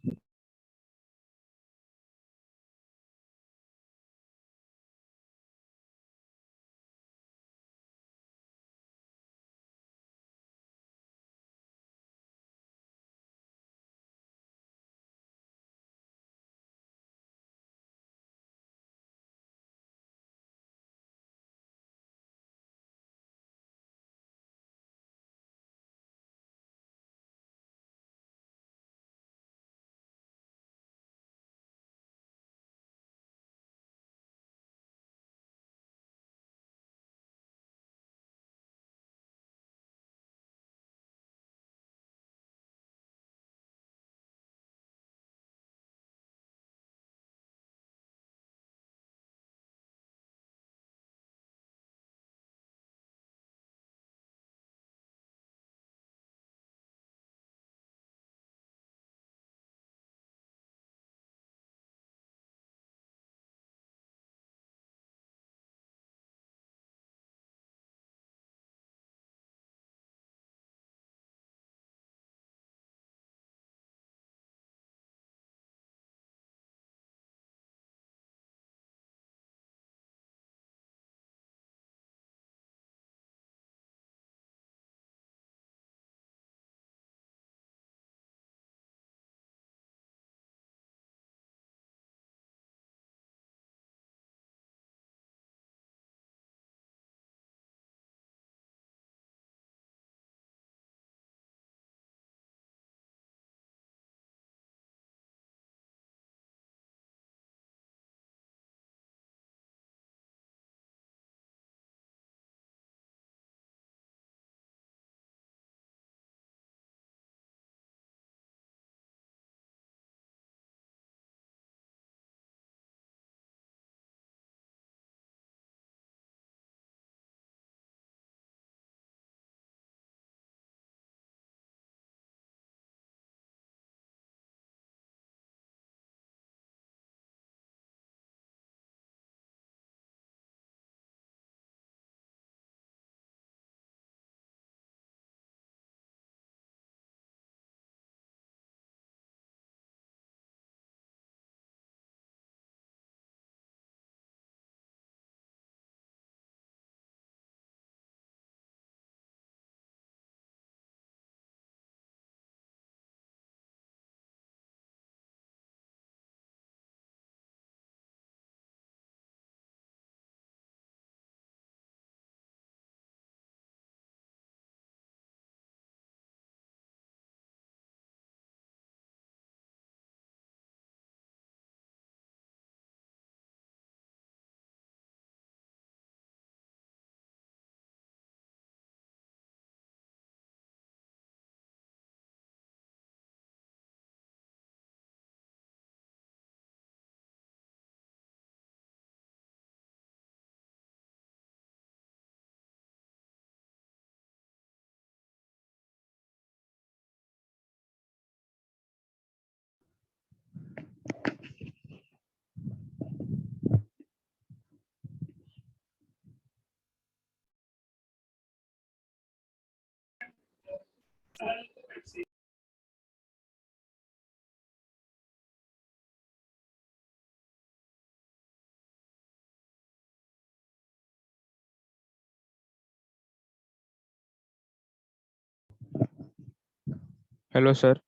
Hello sir.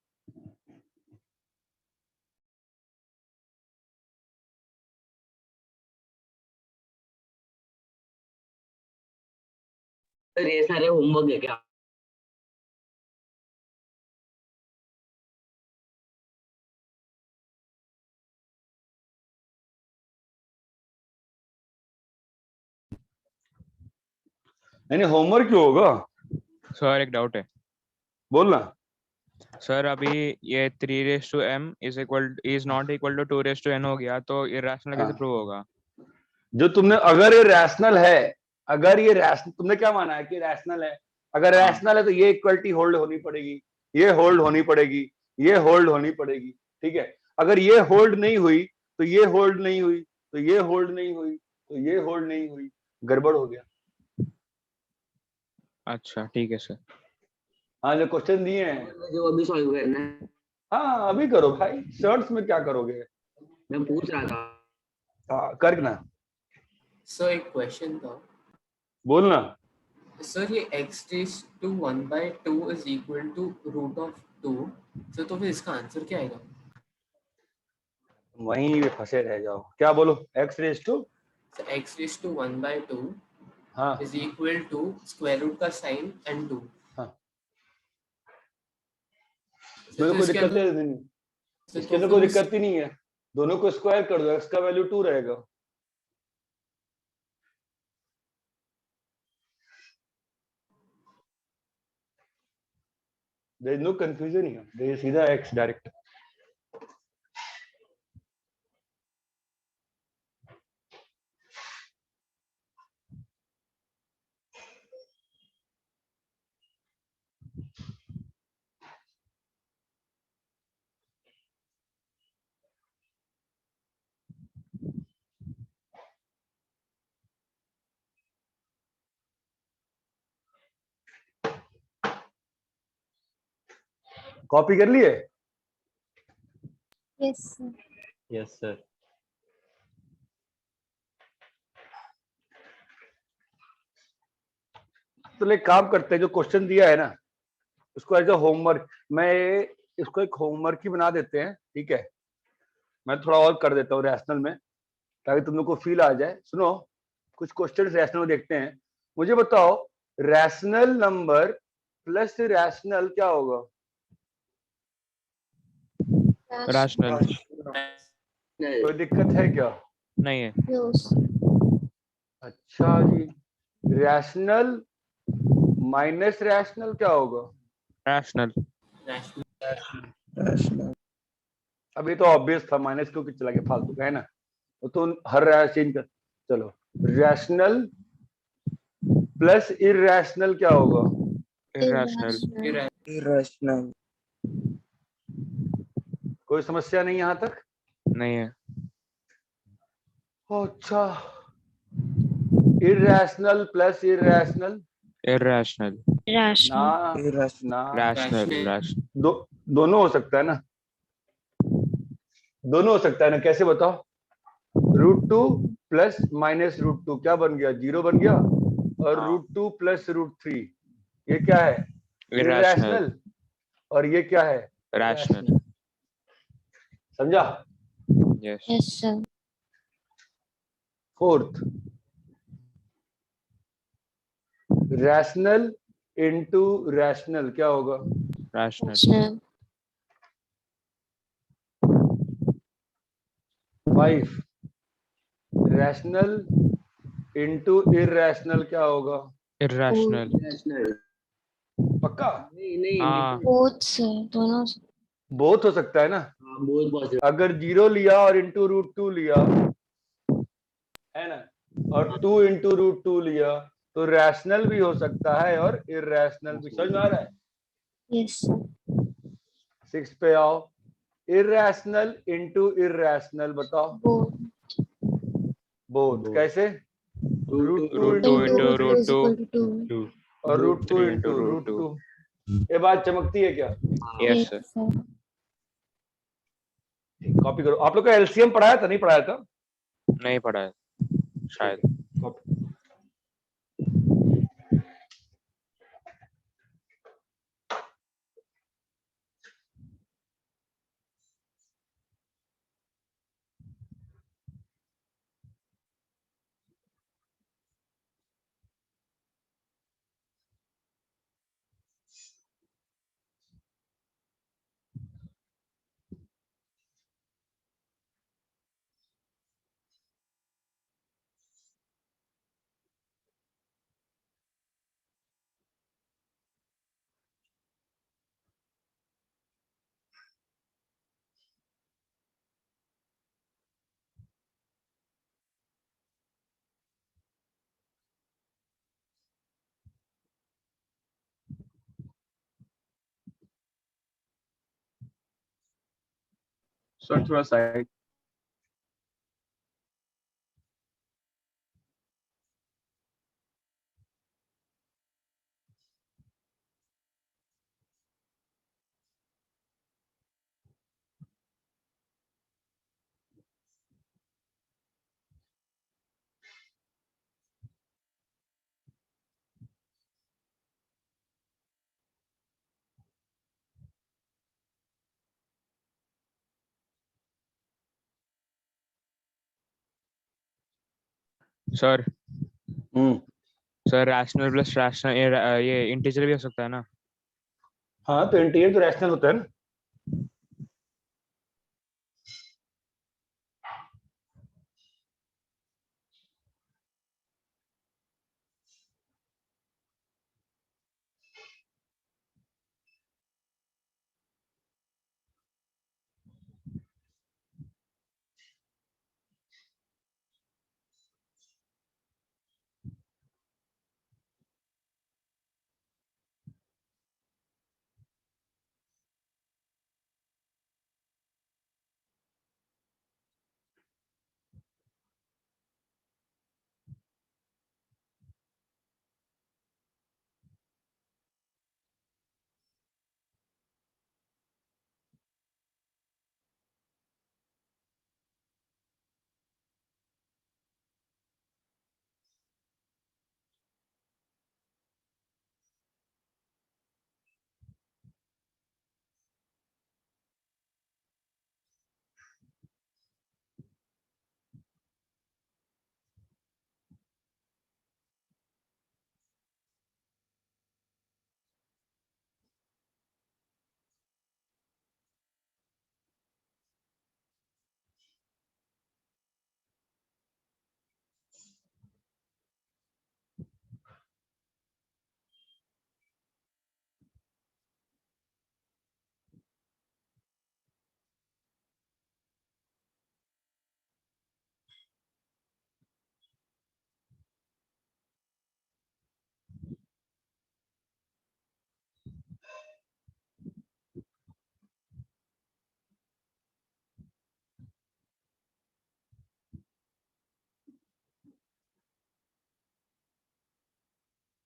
सर ये सारे होमवर्क है क्या? नहीं होमवर्क क्यों होगा? सर एक डाउट है बोलना। सर। अभी ये 3m is not equal to 2n हो गया, तो इरेशनल कैसे हाँ। प्रूव होगा? जो तुमने, अगर ये रैशनल है, अगर ये रैशनल, तुमने क्या माना है कि रैशनल है? अगर हाँ। रैशनल है तो ये इक्वलिटी होल्ड होनी पड़ेगी, ये होल्ड होनी पड़ेगी, ये होल्ड होनी पड़ेगी। ठीक है, अगर ये होल्ड नहीं हुई तो ये होल्ड नहीं हुई, तो ये होल्ड नहीं हुई, तो ये होल्ड नहीं हुई, गड़बड़ हो गया। अच्छा ठीक है सर। हाँ, जो क्वेश्चन दिए हैं, मुझे वो भी सॉल्व करना है। हाँ अभी करो भाई, शर्ट्स में क्या करोगे? मैं पूछ रहा था। हाँ करना, सर एक क्वेश्चन था बोलना। सर, ये x raise to 1/2 is equal to root of 2, sir तो फिर इसका आंसर क्या आएगा? वहीं पे फंसे रह जाओ। क्या बोलो? X raise to, sir x raise to 1/2 हाँ is equal to square root का साइन एंड 2। हाँ, सर मेरे तो को इसके दिक्कत अंदर नहीं, सर इसके तो अंदर फिर कोई उस दिक्कत ही नहीं है। दोनों को स्क्वायर कर दो, एक्स का वैल्यू 2 रहेगा। There is no confusion here, there is सीधा एक्स डायरेक्ट। कॉपी कर लिए? Yes sir. Yes, sir. तो एक काम करते हैं, जो क्वेश्चन दिया है ना उसको एज अ होमवर्क, मैं इसको एक होमवर्क ही बना देते हैं। ठीक है, मैं थोड़ा और कर देता हूँ रैशनल में, ताकि तुम लोग को फील आ जाए। सुनो, कुछ क्वेश्चन रैशनल में देखते हैं। मुझे बताओ, रैशनल नंबर प्लस रैशनल क्या होगा? रैशनल। कोई दिक्कत है क्या? नहीं है। यस। अच्छा जी, रैशनल माइनस रैशनल क्या होगा? रैशनल। अब ये तो ऑब्वियस था, माइनस क्यों चला गया फालतू का, है ना? तो हर रैश चेंज कर। चलो, रैशनल प्लस इरैशनल क्या होगा? इरेशनल। कोई समस्या नहीं यहां तक? नहीं है। अच्छा, इरैशनल प्लस इरैशनल इरेशनल। ना, ना रैशनल। दोनों हो सकता है ना, दोनों हो सकता है ना। कैसे बताओ? √2 प्लस माइनस √2 क्या बन गया? 0 बन गया। और हाँ। √2 प्लस √3 ये क्या है? इरेशनल। इरैशनल। और ये क्या है? रैशनल। समझा? Yes. Yes sir. Fourth, rational into rational क्या होगा? रैशनल। 5, रैशनल इनटू इरैशनल क्या होगा? इरेशनल। रैशनल। पक्का? नहीं नहीं, हाँ। बोथ सर, दोनों। बोथ हो सकता है ना। बहुत पॉसिबल। अगर 0 लिया और इंटू √2 लिया, है ना, और 2 इंटू √2 लिया, तो रैशनल भी हो सकता है और इरैशनल भी। समझ में आ रहा है? Yes sir. 6 पे आओ, इरैशनल इनटू इरैशनल बताओ। बोथ। बोथ कैसे? √2 2 इंटू into root 2 2. और √2 3 इंटू into root √2। ये बात चमकती है क्या? Yes sir. सर। कॉपी करो। आप लोग का एलसीएम पढ़ाया था, नहीं पढ़ाया था? नहीं पढ़ा है शायद। कॉपी। सर थोड़ा साइड। सर हम्म, सर रैशनल प्लस रैशनल ये इंटीजर भी हो सकता है ना? हाँ तो इंटीरियर तो रैशनल होता है ना।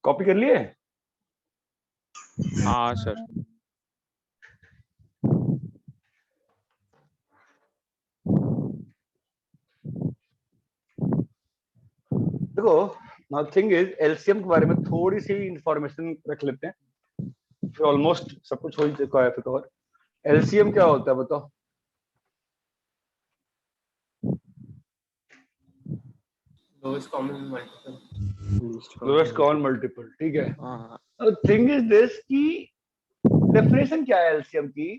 कॉपी कर लिए? हाँ सर। देखो नाउ थिंग इज एलसीएम के बारे में थोड़ी सी इंफॉर्मेशन रख लेते हैं, फिर ऑलमोस्ट सब कुछ हो ही चुका है। फिर कवर एलसीएम क्या होता है बताओ? Lowest common multiple. Lowest common multiple, ठीक है। हाँ अब थिंग इज दिस की डेफिनेशन क्या है एलसीएम की,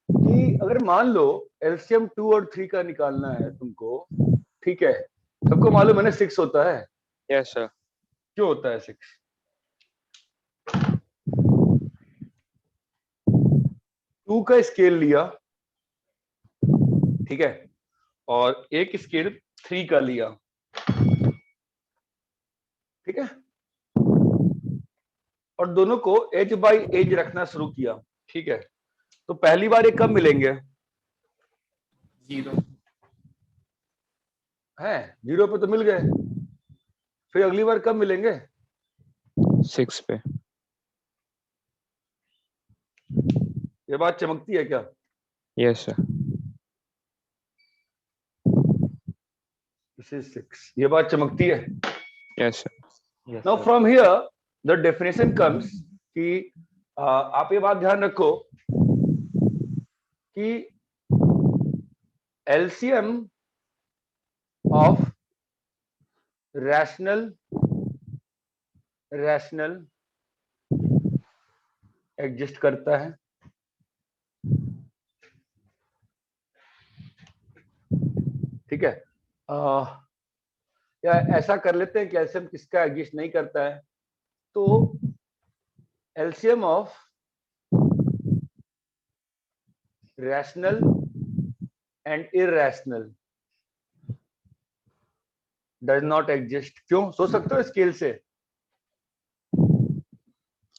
कि अगर मान लो एलसीएम 2 और 3 का निकालना है तुमको, ठीक है, सबको मालूम है ना 6 होता है। Yes sir. क्यों होता है 6? 2 का स्केल लिया, ठीक है, और एक स्केल 3 का लिया, ठीक है, और दोनों को एज बाय एज रखना शुरू किया, ठीक है, तो पहली बार ये कब मिलेंगे? 0 है 0 पे तो मिल गए, फिर अगली बार कब मिलेंगे? 6 पे। ये बात चमकती है क्या? Yes sir. दिस इज 6, ये बात चमकती है। Yes sir. Now from here the definition comes कि आप ये बात ध्यान रखो कि एलसीएम ऑफ रैशनल एग्जिस्ट करता है, ठीक है। या ऐसा कर लेते हैं कि एलसीएम किसका एग्जिस्ट नहीं करता है, तो LCM of rational and irrational does not exist. क्यों? सोच सकते हो स्केल से,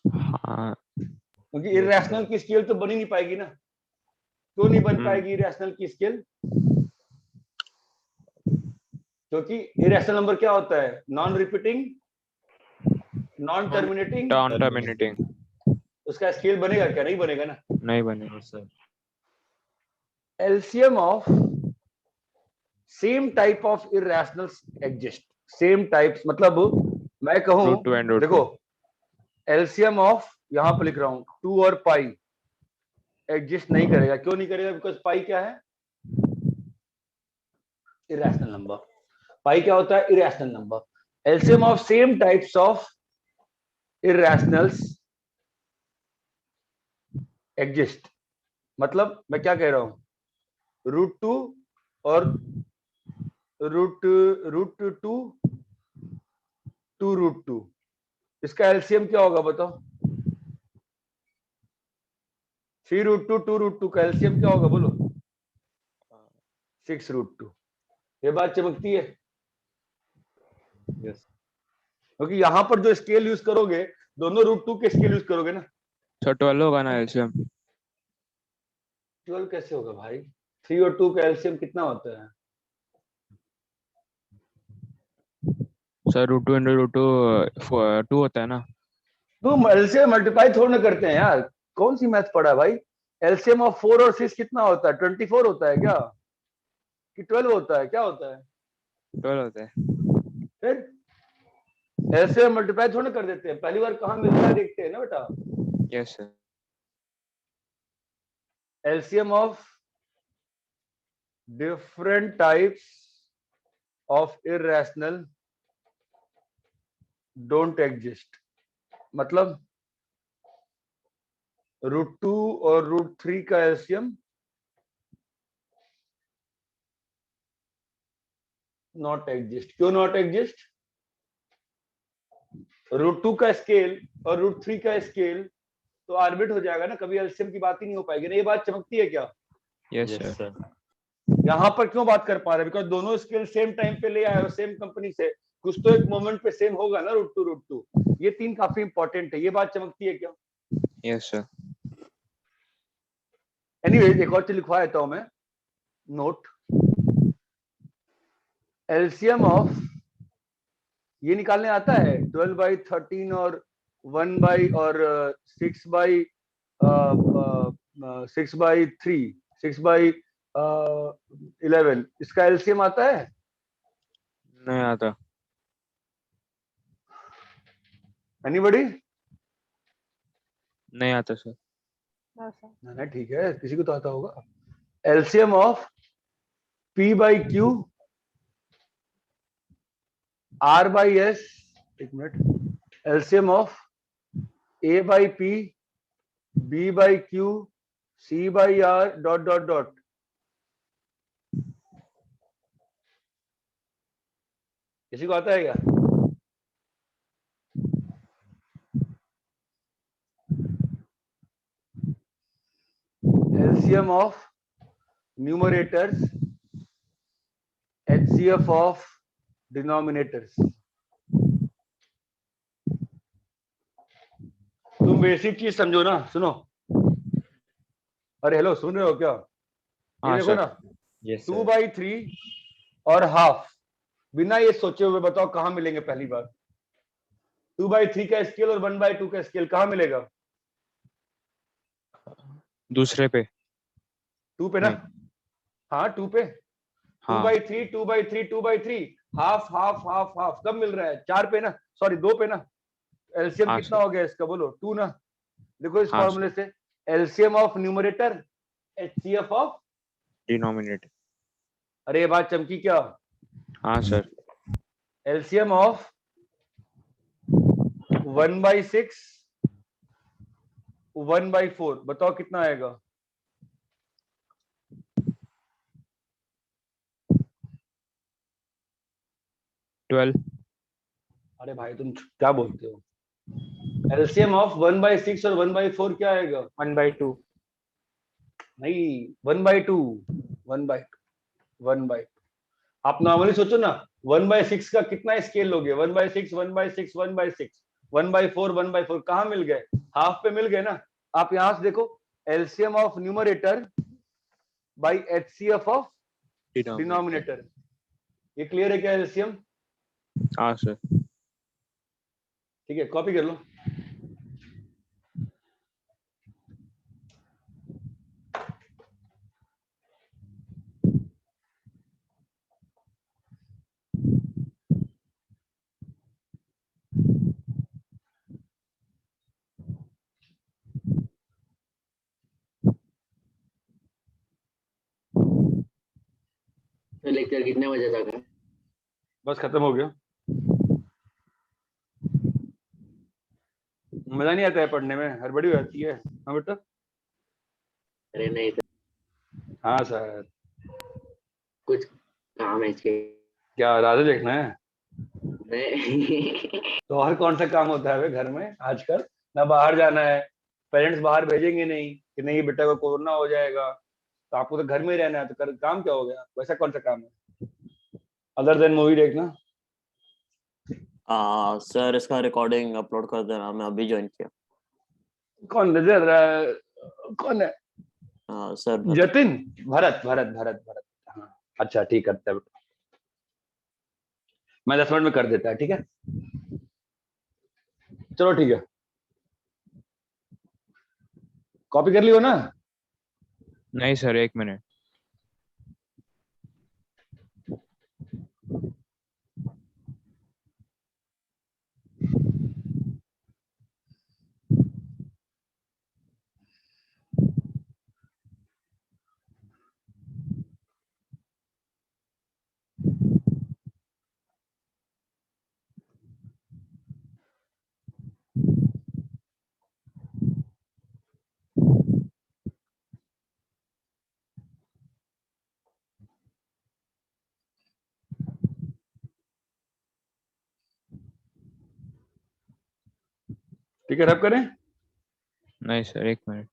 हाँ क्योंकि इरैशनल की स्केल तो बन ही नहीं पाएगी ना, क्यों नहीं बन हम्म। पाएगी इरेशनल की स्केल? क्योंकि इरेशनल नंबर क्या होता है? Non repeating, non terminating. Turn terminating उसका स्केल बनेगा क्या? नहीं बनेगा ना। नहीं बनेगा। हाँ sir. LCM of same type of irrationals exist. Same types मतलब मैं कहूं, रूट 2 एंड रूट देखो एलसीएम ऑफ, यहां पर लिख रहा हूं 2 और पाई एग्जिस्ट नहीं करेगा। क्यों नहीं करेगा? बिकॉज पाई क्या है? Irrational number. पाई क्या होता है? Irrational number. LCM of same types of irrationals exist, मतलब मैं क्या कह रहा हूं, √2 और रूट टू √2, इसका एलसीएम क्या होगा बताओ? 3√2 2√2 का एलसीएम क्या होगा बोलो? 6√2। ये बात चमकती है, यस क्योंकि यहां पर जो स्केल यूज करोगे दोनों √2 के स्केल यूज करोगे ना। सर 12 होगा ना एलसीएम? 12 कैसे होगा भाई? 3 और 2 का एलसीएम कितना होता है? सर रूट 2 इंटू रूट 2 होता है ना। तो एलसीएम मल्टीप्लाई थोड़ा ना करते हैं यार, कौन सी मैथ पढ़ा है भाई? एलसीएम ऑफ 4 और 6 कितना होता है? 24 होता है क्या? कि 12 होता है? क्या होता है 12 होता है। फिर? एलसीएम मल्टीप्लाई थोड़ा ना कर देते हैं, पहली बार कहाँ मिलता है देखते हैं ना बेटा। Yes sir. LCM of different types of irrational don't exist, मतलब √2 और √3 का एलसीएम नॉट एग्जिस्ट। क्यों नॉट एग्जिस्ट? √2 का स्केल और √3 का स्केल तो आर्बिट हो जाएगा ना, कभी एलसीएम की बात ही नहीं हो पाएगी ना। ये बात चमकती है क्या? Yes yes sir. सर। यहां पर क्यों बात कर पा रहे हैं? बिकॉज दोनों स्केल सेम टाइम पे ले आए हो, सेम कंपनी से, कुछ तो एक मोमेंट पे सेम होगा ना। √2 ये 3 काफी इंपॉर्टेंट है। ये बात चमकती है क्या? Yes sir. एनीवेज एक और चीज लिखवा देता हूं मैं, नोट। एलसीएम ऑफ, ये निकालने आता है 12/13 और 1 और 6/3, 6/11, इसका एलसीएम आता है? नहीं आता। एनीबॉडी? नहीं आता सर। No sir. ना ठीक है, किसी को तो आता होगा। एलसीएम ऑफ P/Q R/S, एक minute, LCM of A/P B/Q C/R ... किसी को आता है क्या? LCM of numerators, HCF of denominators। तुम बेसिक चीज समझो ना, सुनो। अरे हेलो, सुन रहे हो क्या? ये हाँ देखो सर। ना, यस 2/3 और हाफ, बिना ये सोचे हुए बताओ कहां मिलेंगे पहली बार? 2/3 का स्केल और 1/2 का स्केल कहां मिलेगा? दूसरे पे। 2 पे ना? हाँ 2 पे। हाँ 2/3 2/3 2/3, हाफ हाफ हाफ हाफ, कब मिल रहा है? 4 पे ना, सॉरी 2 पे ना। एलसीएम हाँ कितना सर। हो गया इसका बोलो? 2 ना। देखो इस हाँ फॉर्मूले से, LCM of numerator HCF of, denominator. अरे ये बात चमकी क्या? हाँ सर। एलसीएम ऑफ 1/6 1/4, बताओ कितना आएगा? ट्वेल्व। अरे भाई तुम क्या बोलते हो? एलसीएम ऑफ 1/6 और 1/4 क्या आएगा? 1/2। नहीं, 1/2 1/2। आप नॉर्मली सोचो ना, 1/6 का कितना स्केल लोगे? 1/6 1/6 1/6 1/4 1/4, कहां मिल गए? हाफ पे मिल गए ना। आप यहां से देखो, LCM of numerator by HCF of denominator. ये क्लियर है क्या एलसीएम? हाँ सर। ठीक है, कॉपी कर लो। तो लेक्चर कितने बजे तक है? बस खत्म हो गया। मजा नहीं आता है पढ़ने में, हड़बड़ी हो जाती है। हाँ बेटा। अरे नहीं तो हाँ सर। कुछ काम है इसके। क्या राधे देखना है? नहीं। तो और कौन सा काम होता है वे घर में आजकल? ना बाहर जाना है, पेरेंट्स बाहर भेजेंगे नहीं कि नहीं बेटा को कोरोना हो जाएगा, तो आपको तो घर में ही रहना है, तो काम क्या हो गया? वैसा कौन सा काम है अदर देन मूवी देखना? सर इसका रिकॉर्डिंग अपलोड कर देना, मैं अभी ज्वाइन किया। कौन नजर कौन है? सर जतिन? भरत भरत भरत भरत। हाँ अच्छा ठीक करता है बेटा, मैं 10 मिनट में कर देता है। ठीक है चलो ठीक है। कॉपी कर लियो ना? नहीं सर, 1 मिनट। ठीक है रब करें। नहीं सर, 1 मिनट।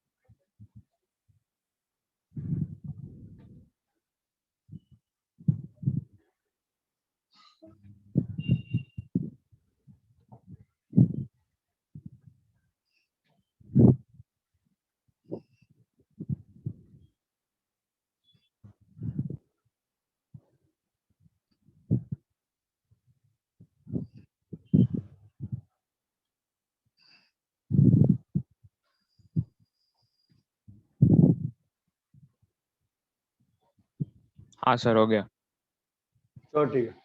हाँ सर, हो गया। चलो ठीक है।